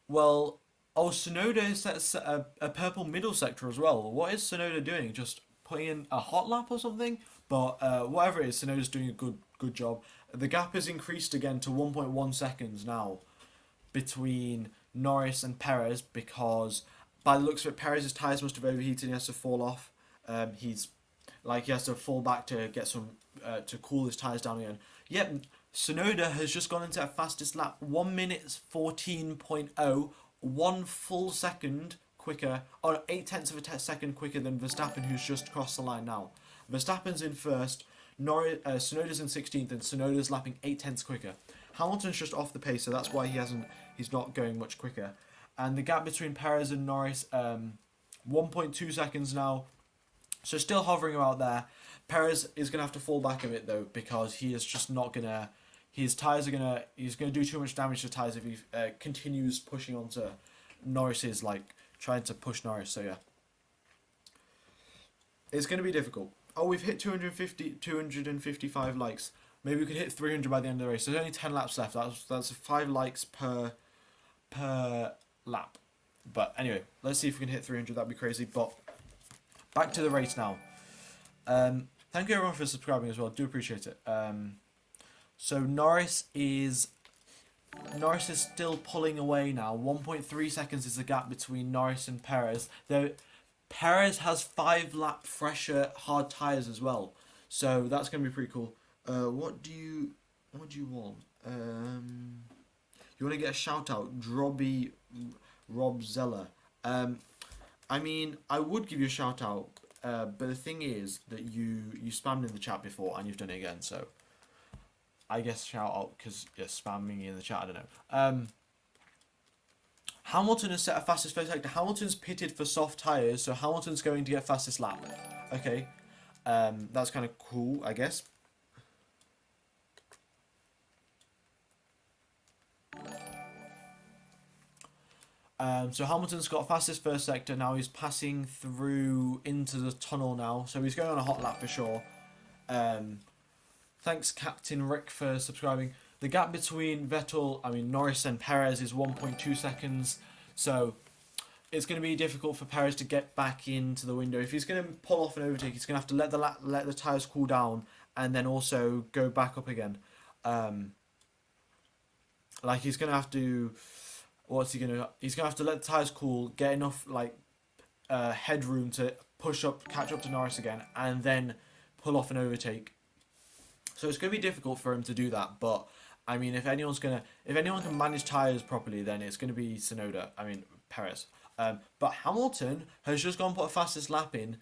Well, Tsunoda sets a purple middle sector as well. What is Tsunoda doing? Just putting in a hot lap or something? But whatever it is, Tsunoda's doing a good job. The gap has increased again to 1.1 seconds now between Norris and Perez, because by the looks of it, Perez's tyres must have overheated and he has to fall off. He has to fall back to get some to cool his tyres down again. Yep, Tsunoda has just gone into a fastest lap, 1 minute 14.0, 1 full second quicker, or 0.8 of a second quicker than Verstappen, who's just crossed the line now. Verstappen's in first, Tsunoda's in 16th, and Tsunoda's lapping 0.8 quicker. Hamilton's just off the pace, so that's why he's not going much quicker. And the gap between Perez and Norris, 1.2 seconds now, so still hovering about there. Perez is going to have to fall back a bit though, because he is just not going to, he's going to do too much damage to tyres if he continues pushing onto Norris's, trying to push Norris, so yeah. It's going to be difficult. Oh, we've hit 255 likes. Maybe we could hit 300 by the end of the race. There's only 10 laps left. That's 5 likes per lap. But anyway, let's see if we can hit 300. That'd be crazy. But back to the race now. Thank you everyone for subscribing as well. Do appreciate it. So Norris is still pulling away now. 1.3 seconds is the gap between Norris and Perez. Though Perez has 5 lap fresher hard tyres as well, so that's going to be pretty cool. What do you want? You want to get a shout out, Drobby Rob Zeller. I mean, I would give you a shout out, but the thing is that you spammed in the chat before and you've done it again, so I guess shout out because you're spamming in the chat. I don't know. Hamilton has set a fastest first sector. Hamilton's pitted for soft tyres, so Hamilton's going to get fastest lap. Okay, that's kind of cool, I guess. So Hamilton's got fastest first sector. Now he's passing through into the tunnel now, so he's going on a hot lap for sure. Thanks Captain Rick for subscribing. The gap between Norris and Perez is 1.2 seconds, so it's going to be difficult for Perez to get back into the window. If he's going to pull off an overtake, he's going to have to let the tyres cool down and then also go back up again. He's going to have to... He's going to have to let the tyres cool, get enough headroom to catch up to Norris again, and then pull off an overtake. So it's going to be difficult for him to do that, but I mean, if anyone can manage tyres properly, then it's going to be Perez. But Hamilton has just gone put a fastest lap in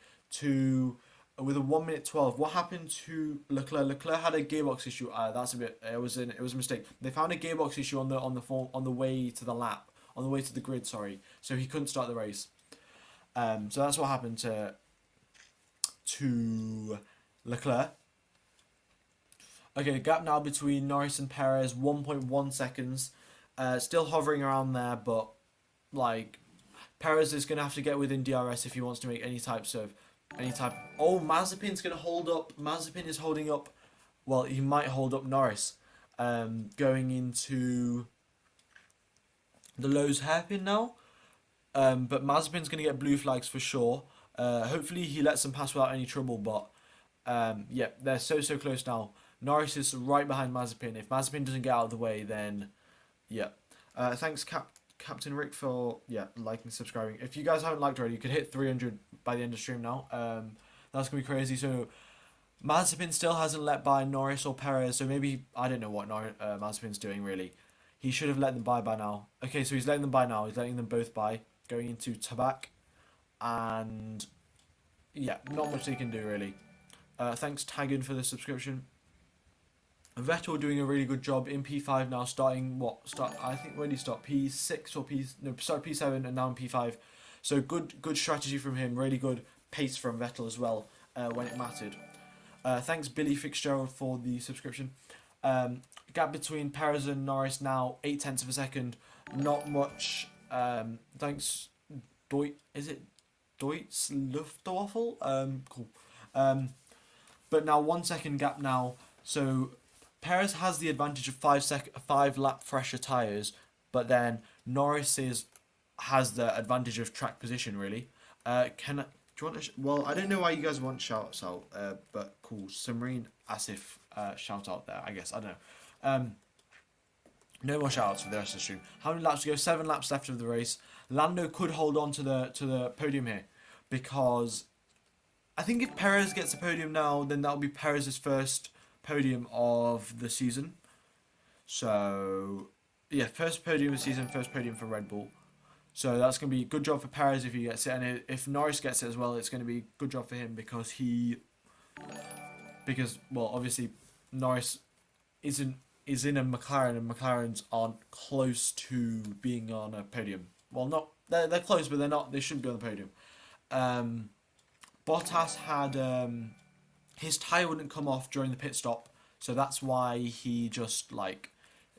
with a 1 minute 12. What happened to Leclerc? Leclerc had a gearbox issue. It was a mistake. They found a gearbox issue on the way to the lap, on the way to the grid. Sorry, so he couldn't start the race. So that's what happened to Leclerc. Okay, the gap now between Norris and Perez, 1.1 seconds. Still hovering around there, but like Perez is going to have to get within DRS if he wants to make any type. Oh, Mazepin's going to hold up. Mazepin is holding up. Well, he might hold up Norris. Going into the Lowe's hairpin now. But Mazepin's going to get blue flags for sure. Hopefully he lets them pass without any trouble. But yeah, they're so close now. Norris is right behind Mazepin. If Mazepin doesn't get out of the way, then yeah. Thanks Captain Rick for liking and subscribing. If you guys haven't liked already, you could hit 300 by the end of stream now. That's gonna be crazy. So Mazepin still hasn't let by Norris or Perez. So maybe I don't know what Mazepin's doing really. He should have let them by now. Okay, so he's letting them by now. He's letting them both by. Going into Tabak, and yeah, not much they can do really. Thanks Taggin for the subscription. Vettel doing a really good job in P5 now, I think when he stopped P6 or start P7 and now in P5. So good strategy from him, really good pace from Vettel as well when it mattered. Thanks Billy Fitzgerald for the subscription. Gap between Perez and Norris now 0.8 of a second, not much. Thanks is it Deutz Luftwaffel? Cool. But now 1 second gap now, so Perez has the advantage of 5 lap fresher tyres, but then Norris has the advantage of track position really. Do you want well, I don't know why you guys want shout-outs out, but cool. Samreen Asif shout out there, I guess. I don't know. No more shout-outs for the rest of the stream. How many laps to go? 7 laps left of the race. Lando could hold on to the podium here, because I think if Perez gets a podium now, then that'll be Perez's first podium of the season. So yeah, first podium of the season, first podium for Red Bull. So that's going to be a good job for Perez if he gets it, and if Norris gets it as well, it's going to be a good job for him because well, obviously Norris is in a McLaren, and McLarens aren't close to being on a podium. Well, they're close, but they're not. They shouldn't be on the podium. Bottas had his tyre wouldn't come off during the pit stop, so that's why he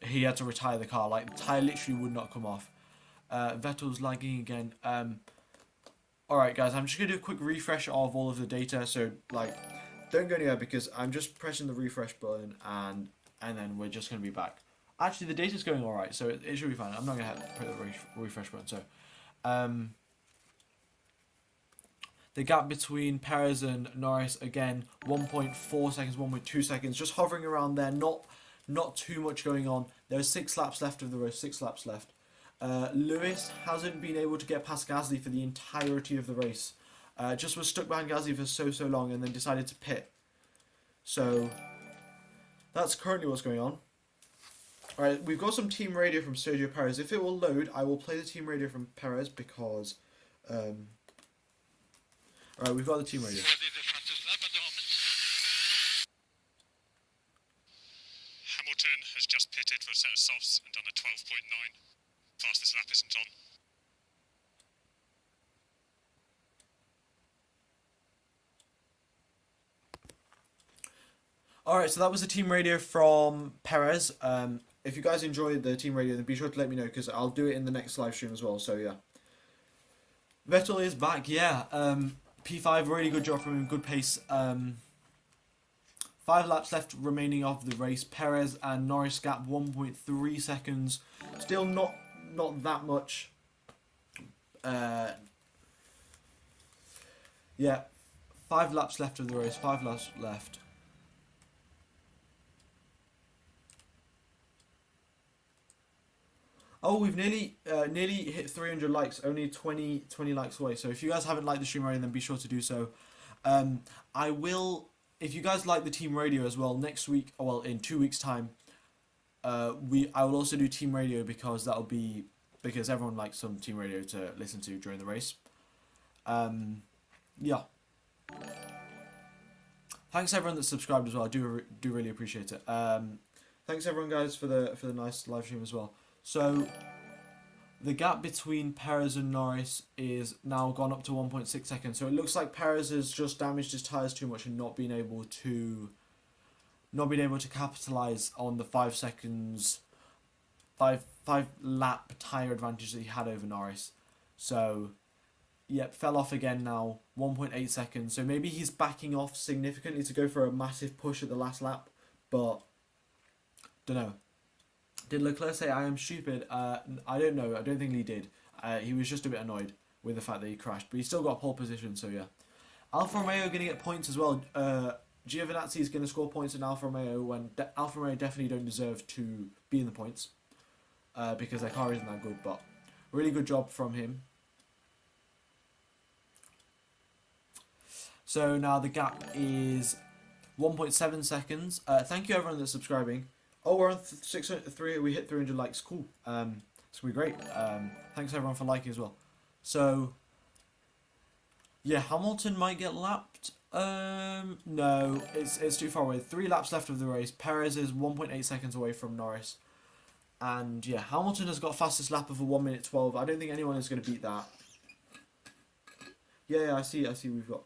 he had to retire the car. Like, the tyre literally would not come off. Vettel's lagging again. Alright guys, I'm just going to do a quick refresh of all of the data, so don't go anywhere because I'm just pressing the refresh button and then we're just going to be back. Actually, the data's going alright, so it should be fine. I'm not going to put the refresh button, so the gap between Perez and Norris, again, 1.4 seconds, 1.2 seconds, just hovering around there, not too much going on. There's 6 laps left of the race, 6 laps left. Lewis hasn't been able to get past Gasly for the entirety of the race. Just was stuck behind Gasly for so long and then decided to pit. So that's currently what's going on. Alright, we've got some team radio from Sergio Perez. If it will load, I will play the team radio from Perez because alright, we've got the team radio. Hamilton has just pitted for a set of softs and done a 12.9. Fastest lap isn't on. Alright, so that was the team radio from Perez. If you guys enjoyed the team radio, then be sure to let me know because I'll do it in the next live stream as well, so yeah. Vettel is back, yeah. P5, really good job from him, good pace. 5 laps left remaining of the race. Perez and Norris gap 1.3 seconds. Still not that much. Yeah, 5 laps left of the race. 5 laps left. Oh, we've nearly hit 300 likes. Only 20 likes away. So if you guys haven't liked the stream already, then be sure to do so. I will. If you guys like the team radio as well, next week, well, in 2 weeks' time, I will also do team radio because everyone likes some team radio to listen to during the race. Yeah. Thanks everyone that subscribed as well. I do really appreciate it. Thanks everyone guys for the nice live stream as well. So the gap between Perez and Norris is now gone up to 1.6 seconds. So it looks like Perez has just damaged his tyres too much and not been able to not being able to capitalise on the 5 seconds, five lap tyre advantage that he had over Norris. So, yep, fell off again now, 1.8 seconds. So maybe he's backing off significantly to go for a massive push at the last lap, but don't know. Did Leclerc say I am stupid? I don't know. I don't think he did. He was just a bit annoyed with the fact that he crashed, but he still got pole position, so yeah. Alfa Romeo going to get points as well. Giovinazzi is going to score points in Alfa Romeo when Alfa Romeo definitely don't deserve to be in the points because their car isn't that good, but really good job from him. So now the gap is 1.7 seconds. Thank you everyone that's subscribing. Oh, we're on 603. We hit 300 likes. Cool. It's gonna be great. Thanks everyone for liking as well. So yeah, Hamilton might get lapped. No, it's too far away. 3 laps left of the race. Perez is 1.8 seconds away from Norris. And yeah, Hamilton has got fastest lap of a 1 minute 12. I don't think anyone is going to beat that. Yeah, I see we've got...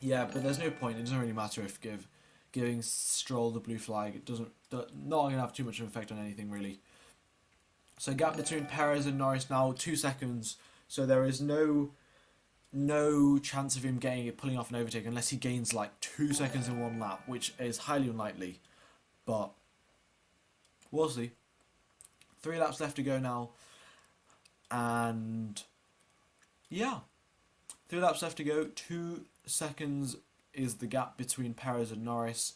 Yeah, but there's no point. It doesn't really matter if giving Stroll the blue flag. It not going to have too much of an effect on anything really. So gap between Perez and Norris now 2 seconds. So there is no chance of him pulling off an overtake unless he gains like 2 seconds in one lap, which is highly unlikely. But we'll see. 3 laps left to go now, and yeah, 3 laps left to go. 2 seconds is the gap between Perez and Norris.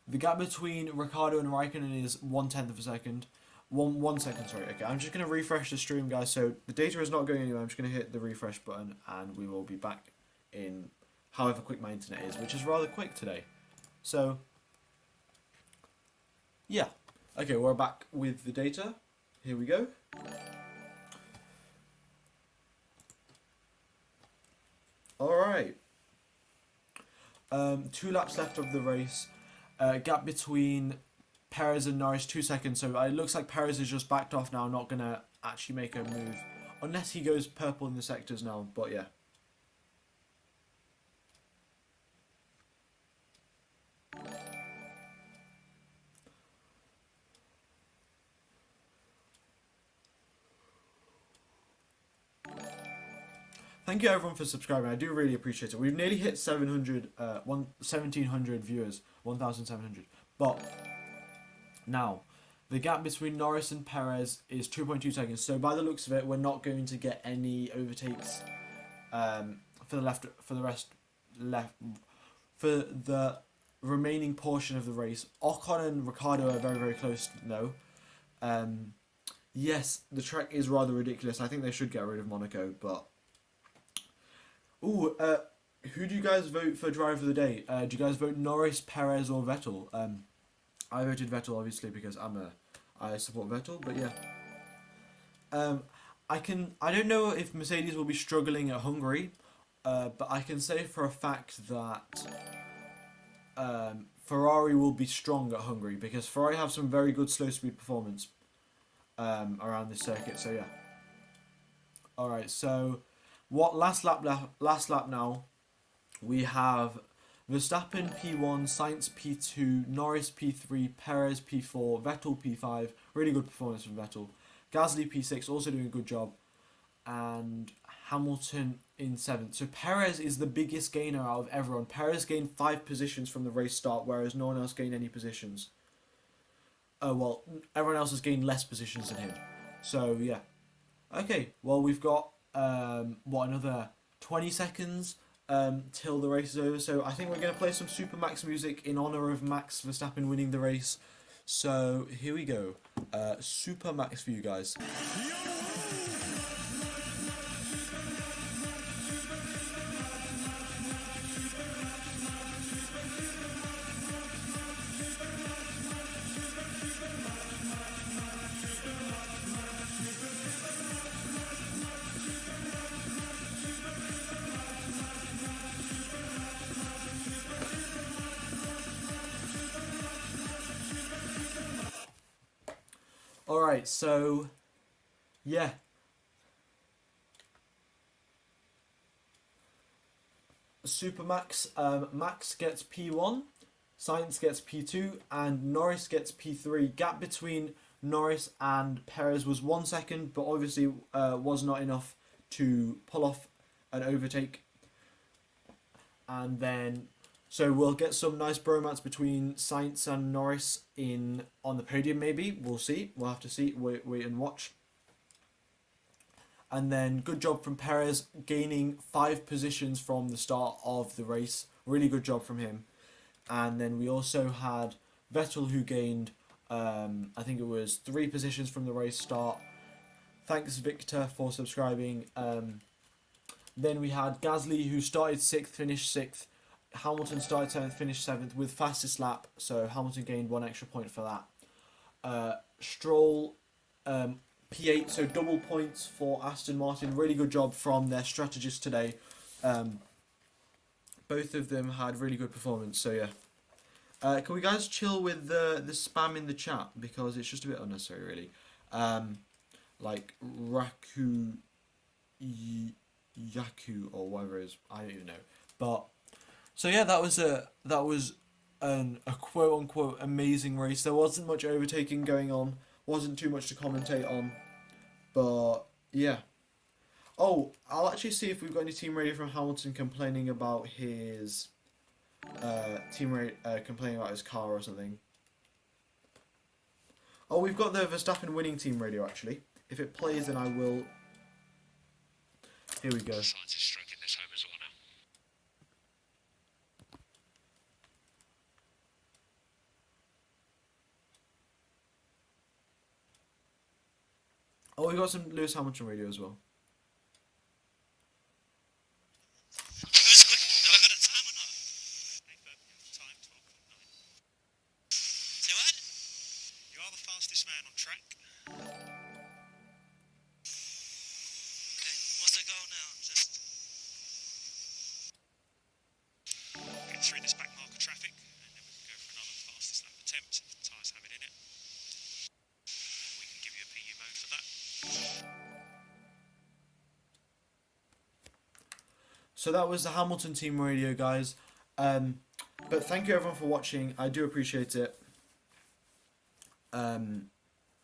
The gap between Ricciardo and Raikkonen is 1/10 of a second. 1 second, sorry. Okay, I'm just going to refresh the stream, guys. So the data is not going anywhere. I'm just going to hit the refresh button, and we will be back in however quick my internet is, which is rather quick today. So, yeah. Okay, we're back with the data. Here we go. Alright. 2 laps left of the race. Gap between Perez and Norris 2 seconds. So it looks like Perez is just backed off now, not going to actually make a move. Unless he goes purple in the sectors now, but yeah. Thank you everyone for subscribing. I do really appreciate it. We've nearly hit 1,700 viewers. 1,700. But now, the gap between Norris and Perez is 2.2 seconds. So by the looks of it, we're not going to get any overtakes for the remaining portion of the race. Ocon and Ricciardo are very, very close though. Yes, the track is rather ridiculous. I think they should get rid of Monaco, but... Ooh, who do you guys vote for driver of the day? Do you guys vote Norris, Perez, or Vettel? I voted Vettel obviously because I support Vettel, but yeah. I don't know if Mercedes will be struggling at Hungary, but I can say for a fact that Ferrari will be strong at Hungary because Ferrari have some very good slow speed performance around this circuit. So yeah. All right, so. What last lap now? We have Verstappen P1, Sainz P2, Norris P3, Perez P4, Vettel P5. Really good performance from Vettel. Gasly P6, also doing a good job, and Hamilton in 7th. So Perez is the biggest gainer out of everyone. Perez gained 5 positions from the race start, whereas no one else gained any positions. Well, everyone else has gained less positions than him. So yeah. Okay. Well, we've got. Another 20 seconds till the race is over. So I think we're going to play some Super Max music in honour of Max Verstappen winning the race. So here we go. Super Max for you guys. Alright, so, yeah. Supermax, Max gets P1, Sainz gets P2, and Norris gets P3. Gap between Norris and Perez was 1 second, but obviously was not enough to pull off an overtake. And then, so we'll get some nice bromance between Sainz and Norris on the podium maybe. We'll see. We'll have to see. Wait and watch. And then good job from Perez, gaining 5 positions from the start of the race. Really good job from him. And then we also had Vettel, who gained, I think it was 3 positions from the race start. Thanks, Victor, for subscribing. Then we had Gasly, who started 6th, finished 6th. Hamilton started 7th, finished 7th with fastest lap. So Hamilton gained 1 extra point for that. Stroll, P8, so double points for Aston Martin. Really good job from their strategist today. Both of them had really good performance, so yeah. Can we guys chill with the spam in the chat, because it's just a bit unnecessary, really. Like Raku Yaku or whatever it is, I don't even know. But so yeah, that was a quote unquote amazing race. There wasn't much overtaking going on. Wasn't too much to commentate on, but yeah. Oh, I'll actually see if we've got any team radio from Hamilton complaining about his complaining about his car or something. Oh, we've got the Verstappen winning team radio actually. If it plays, then I will. Here we go. Science is stroking this home as well now. Oh, we got some Lewis Hamilton radio as well. Have I got a time or not? Time 12.9. Say what? You are the fastest man on track. Okay, what's the goal now? Just Get through this back mark of traffic, and then we can go for another fastest lap attempt if the tyres have it in it. We can give you a PU mode for that. So that was the Hamilton team radio, guys. But thank you everyone for watching. I do appreciate it.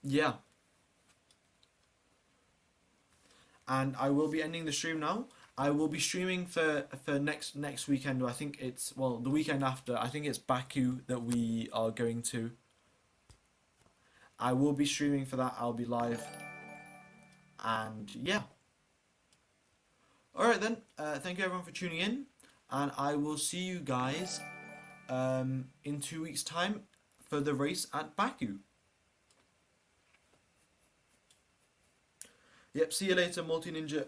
Yeah. And I will be ending the stream now. I will be streaming for next weekend. I think it's, well, the weekend after. I think it's Baku that we are going to. I will be streaming for that. I'll be live. And yeah. Alright then, thank you everyone for tuning in, and I will see you guys in 2 weeks' time for the race at Baku. Yep, see you later, Multi Ninja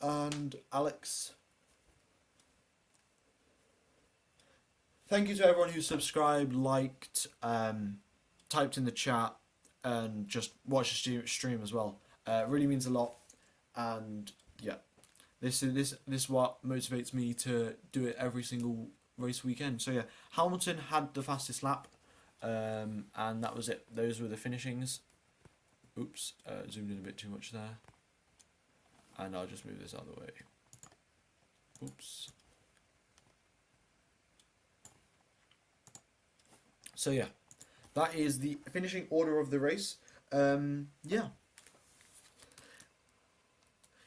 and Alex. Thank you to everyone who subscribed, liked, typed in the chat, and just watched the stream as well. Really means a lot, and yeah. This is what motivates me to do it every single race weekend. So yeah, Hamilton had the fastest lap, and that was it. Those were the finishings. Oops, zoomed in a bit too much there. And I'll just move this out of the way. Oops. So yeah, that is the finishing order of the race. Yeah.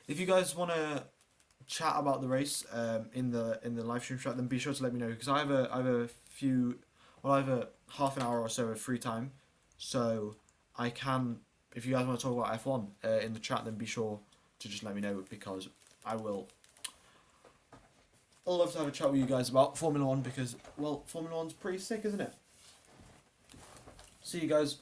If you guys want to chat about the race in the live stream chat, then be sure to let me know, because I have a half an hour or so of free time, so I can, if you guys want to talk about F1 in the chat, then be sure to just let me know, because I'd love to have a chat with you guys about Formula 1, because, well, Formula 1's pretty sick, isn't it? See you guys.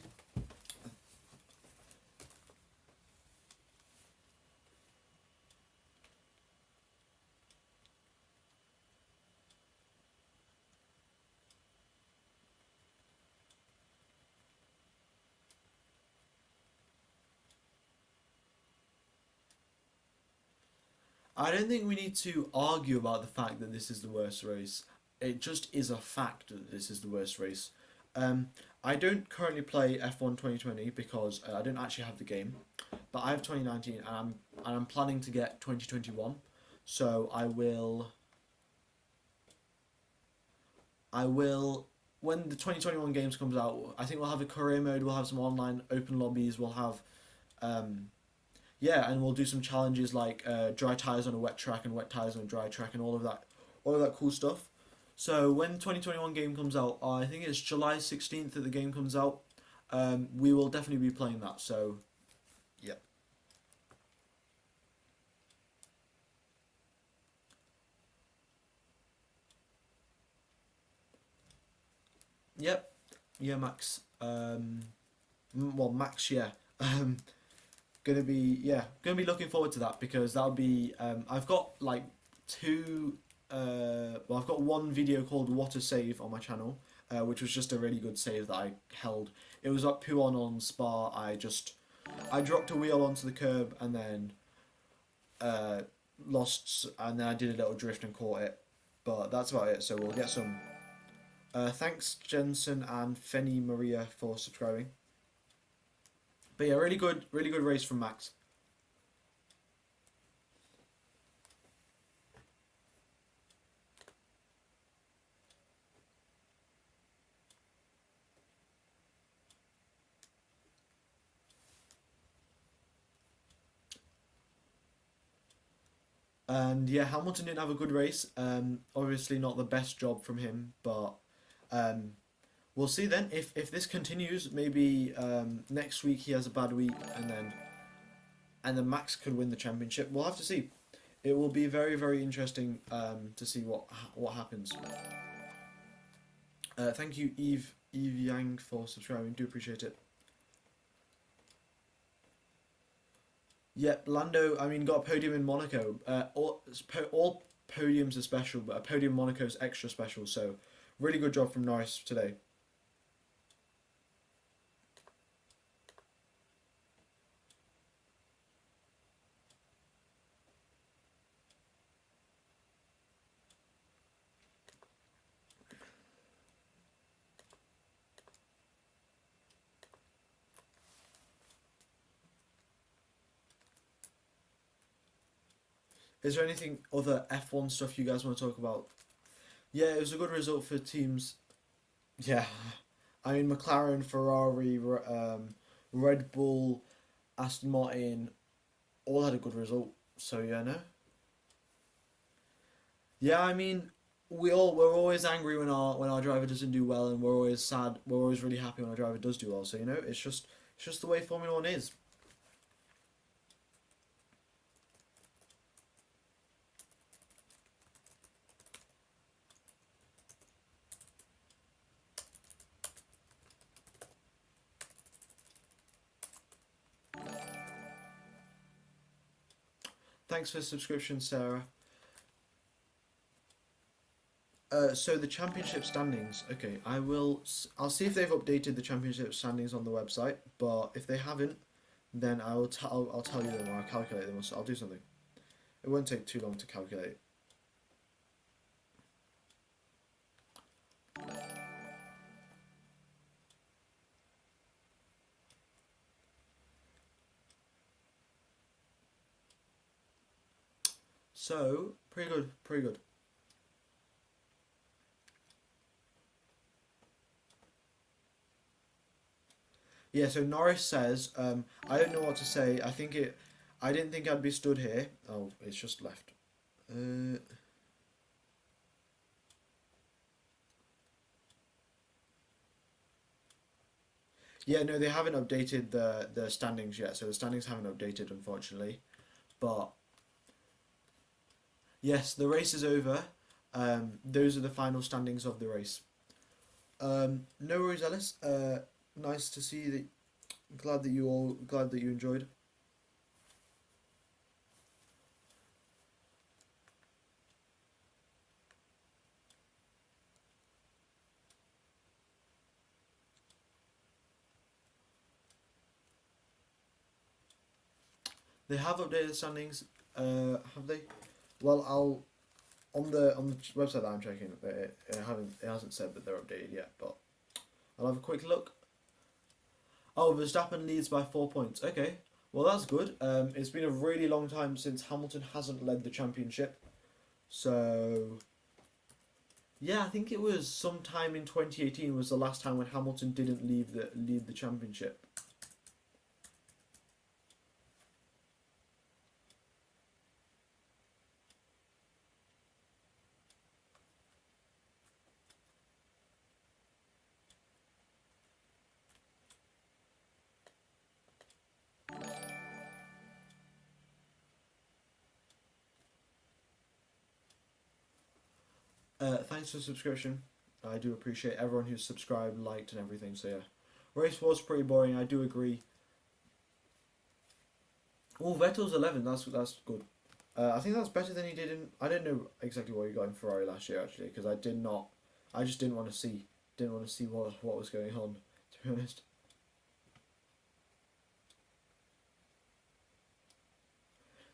I don't think we need to argue about the fact that this is the worst race. It just is a fact that this is the worst race. I don't currently play F1 2020 because I don't actually have the game, but I have 2019 and I'm planning to get 2021. So I will I will, when the 2021 games comes out, I think we'll have a career mode, we'll have some online open lobbies, we'll have, yeah, and we'll do some challenges like dry tyres on a wet track and wet tyres on a dry track and all of that cool stuff. So when 2021 game comes out, I think it's July 16th that the game comes out, we will definitely be playing that, so, yeah. Yep. Yeah, Max. Well, Max, yeah. Gonna be looking forward to that because that'll be. I've got like two. Well, I've got one video called "What a Save" on my channel, which was just a really good save that I held. It was like Puon on Spa. I dropped a wheel onto the curb and then lost, and then I did a little drift and caught it. But that's about it. So we'll get some. Thanks Jensen and Fenny Maria for subscribing. But yeah, really good race from Max. And yeah, Hamilton didn't have a good race. Obviously not the best job from him, but we'll see then if this continues. Maybe next week he has a bad week, and then Max could win the championship. We'll have to see. It will be very, very interesting to see what happens. Thank you, Eve Yang, for subscribing. Do appreciate it. Yep, Lando. I mean, got a podium in Monaco. All podiums are special, but a podium in Monaco is extra special. So, really good job from Norris today. Is there anything other F1 stuff you guys want to talk about? Yeah, it was a good result for teams. Yeah, I mean McLaren, Ferrari, Red Bull, Aston Martin, all had a good result. So yeah, no. Yeah, I mean we're always angry when our driver doesn't do well, and we're always sad. We're always really happy when our driver does do well. So you know, it's just the way Formula One is. Thanks for the subscription, Sarah. So the championship standings. Okay, I'll see if they've updated the championship standings on the website. But if they haven't, then I'll tell you them, or I'll calculate them. I'll do something. It won't take too long to calculate. So pretty good, pretty good. Yeah, so Norris says, I don't know what to say. I didn't think I'd be stood here. Oh, it's just left. Yeah, no, they haven't updated the standings yet. So the standings haven't updated, unfortunately. But yes, the race is over. Those are the final standings of the race. No worries, Alice. Nice to see that. Glad that you enjoyed. They have updated the standings. Have they? Well, on the website that I'm checking, it hasn't said that they're updated yet, but I'll have a quick look. Oh, Verstappen leads by 4 points. Okay, well that's good. It's been a really long time since Hamilton hasn't led the championship, so Yeah, I think it was sometime in 2018 was the last time when Hamilton didn't lead the championship. Thanks for the subscription. I do appreciate everyone who's subscribed, liked, and everything. So yeah, race was pretty boring. I do agree. Oh, Vettel's 11. That's good. I think that's better than he did in. I didn't know exactly what he got in Ferrari last year actually, because I did not. I just didn't want to see. Didn't want to see what was going on. To be honest.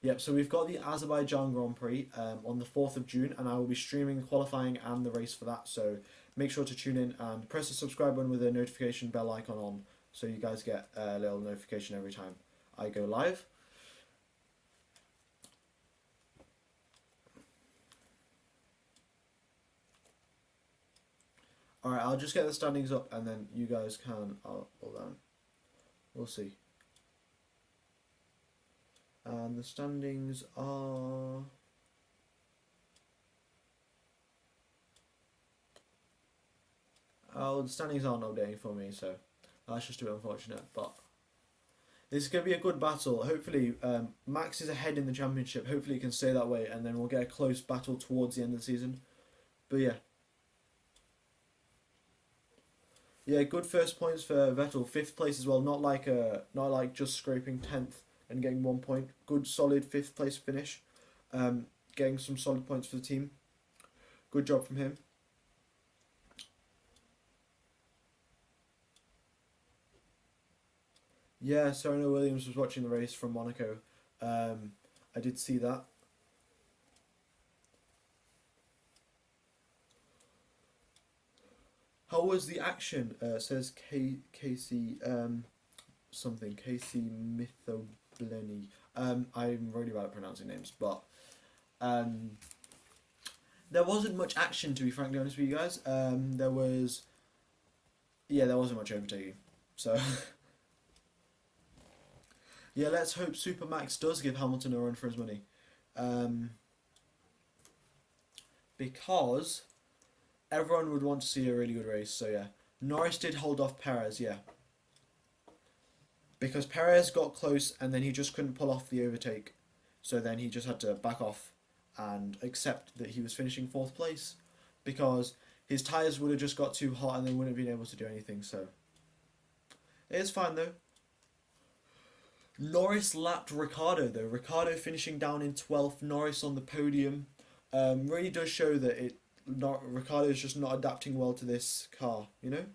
Yep, so we've got the Azerbaijan Grand Prix on the 4th of June, and I will be streaming the qualifying and the race for that, so make sure to tune in and press the subscribe button with the notification bell icon on, so you guys get a little notification every time I go live. Alright, I'll just get the standings up, and then you guys can... hold on. We'll see. And the standings are... Oh, the standings aren't updating for me, so that's just a bit unfortunate. But this is going to be a good battle. Hopefully, Max is ahead in the championship. Hopefully, it can stay that way, and then we'll get a close battle towards the end of the season. But yeah. Yeah, good first points for Vettel. 5th place as well. Not like just scraping 10th and getting 1 point. Good solid 5th place finish. Getting some solid points for the team. Good job from him. Yeah, Serena Williams was watching the race from Monaco. I did see that. How was the action? Says Casey something. Casey Mythobleni. I'm really bad at pronouncing names, but there wasn't much action, to be frankly honest with you guys. There wasn't much overtaking. So yeah, let's hope Supermax does give Hamilton a run for his money. Because everyone would want to see a really good race, so yeah. Norris did hold off Perez, yeah. Because Perez got close and then he just couldn't pull off the overtake. So then he just had to back off and accept that he was finishing 4th place. Because his tyres would have just got too hot and they wouldn't have been able to do anything, so. It's fine though. Norris lapped Ricciardo though. Ricciardo finishing down in 12th, Norris on the podium. Really does show that Ricciardo is just not adapting well to this car, you know?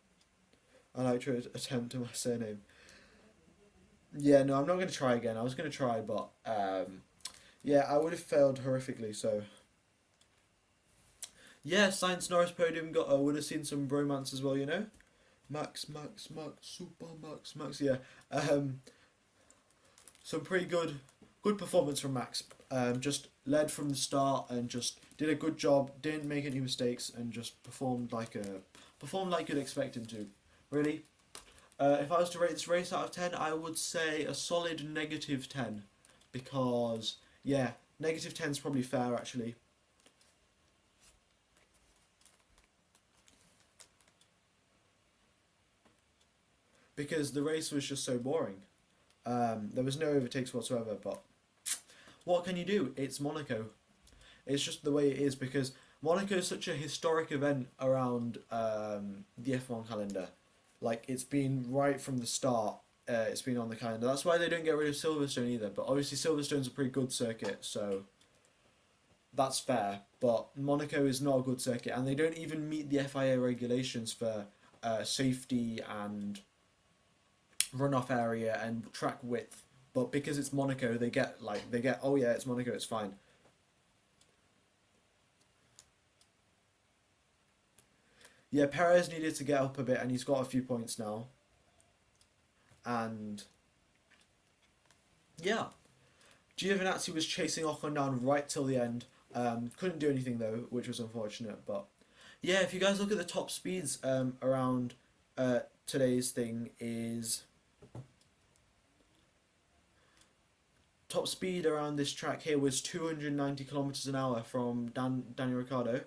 I like to attempt to my surname. Yeah, no, I'm not going to try again. I was going to try, but yeah, I would have failed horrifically, so. Yeah, Sainz Norris podium, would have seen some bromance as well, you know? Max, Super Max, yeah. Some pretty good performance from Max. Just led from the start and just did a good job, didn't make any mistakes, and just performed like you'd expect him to. Really. If I was to rate this race out of 10, I would say a solid -10, because yeah, -10 is probably fair actually. Because the race was just so boring. There was no overtakes whatsoever, but what can you do? It's Monaco. It's just the way it is, because Monaco is such a historic event around the F1 calendar. Like, it's been right from the start, it's been on the calendar. That's why they don't get rid of Silverstone either, but obviously Silverstone's a pretty good circuit, so that's fair. But Monaco is not a good circuit, and they don't even meet the FIA regulations for safety and runoff area and track width. But because it's Monaco, they get, oh yeah, it's Monaco, it's fine. Yeah, Perez needed to get up a bit, and he's got a few points now. And yeah, Giovinazzi was chasing Ocon down right till the end. Couldn't do anything though, which was unfortunate. But Yeah, if you guys look at the top speeds around today's thing is top speed around this track here was 290 kilometers an hour from Daniel Ricciardo.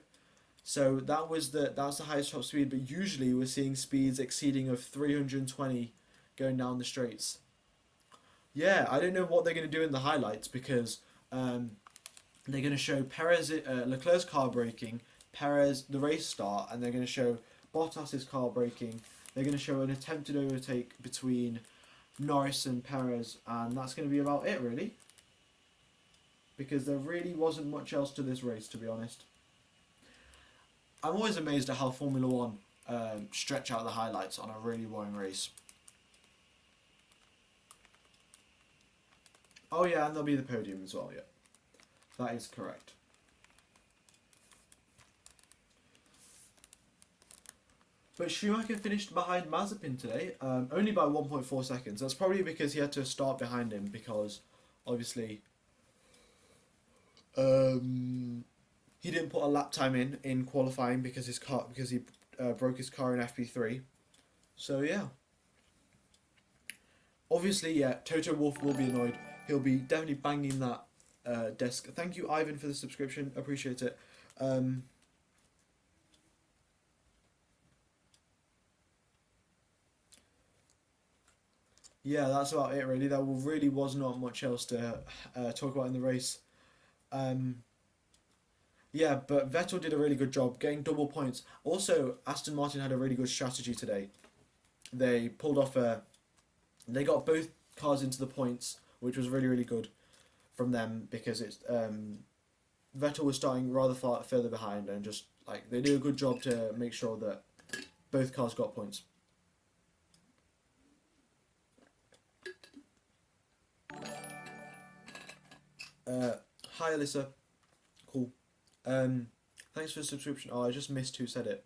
So that's the highest top speed, but usually we're seeing speeds exceeding of 320 going down the straights. Yeah, I don't know what they're going to do in the highlights because they're going to show Leclerc's car braking, Perez the race start, and they're going to show Bottas's car braking. They're going to show an attempted overtake between Norris and Perez, and that's going to be about it really. Because there really wasn't much else to this race, to be honest. I'm always amazed at how Formula 1 stretch out the highlights on a really boring race. Oh yeah, and there'll be the podium as well, yeah. That is correct. But Schumacher finished behind Mazepin today, only by 1.4 seconds. That's probably because he had to start behind him because, obviously, he didn't put a lap time in qualifying because he broke his car in FP3. So yeah. Obviously, yeah, Toto Wolff will be annoyed. He'll be definitely banging that desk. Thank you, Ivan, for the subscription. Appreciate it. Yeah, that's about it really. There really was not much else to talk about in the race. Yeah, but Vettel did a really good job getting double points. Also, Aston Martin had a really good strategy today. They pulled off they got both cars into the points, which was really, really good from them because it's Vettel was starting rather further behind, and just like they did a good job to make sure that both cars got points. Hi Alyssa, cool. Thanks for the subscription. Oh, I just missed who said it,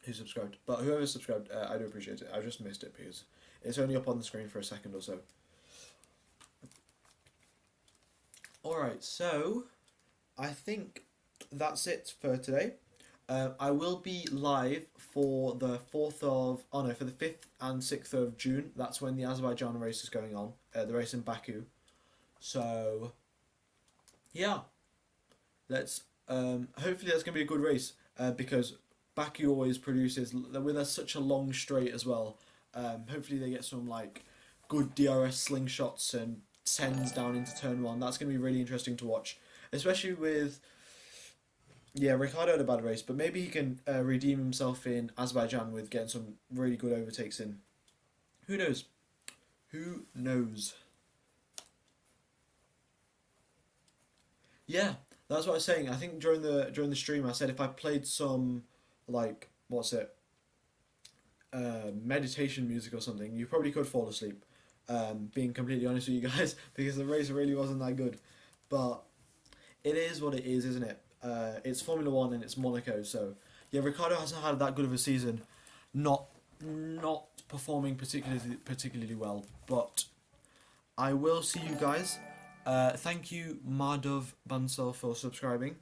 who subscribed. But whoever subscribed, I do appreciate it. I just missed it because it's only up on the screen for a second or so. Alright, so I think that's it for today. I will be live for the 5th and 6th of June. That's when the Azerbaijan race is going on, the race in Baku. So, yeah, let's hopefully that's going to be a good race because Baku always produces, with such a long straight as well. Hopefully they get some like good DRS slingshots and sends down into turn 1. That's going to be really interesting to watch, especially with, yeah, Ricciardo had a bad race, but maybe he can redeem himself in Azerbaijan with getting some really good overtakes in. Who knows? Who knows? Yeah, that's what I was saying. I think during the stream I said if I played some like meditation music or something, you probably could fall asleep. Being completely honest with you guys, because the race really wasn't that good. But it is what it is, isn't it? It's Formula 1 and it's Monaco, so yeah, Ricciardo hasn't had that good of a season, not performing particularly well. But I will see you guys. Thank you, Madhav Bansal, for subscribing,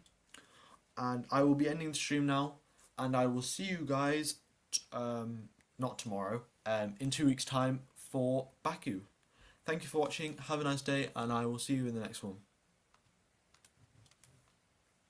and I will be ending the stream now, and I will see you guys not tomorrow, in 2 weeks' time for Baku. Thank you for watching, have a nice day, and I will see you in the next one.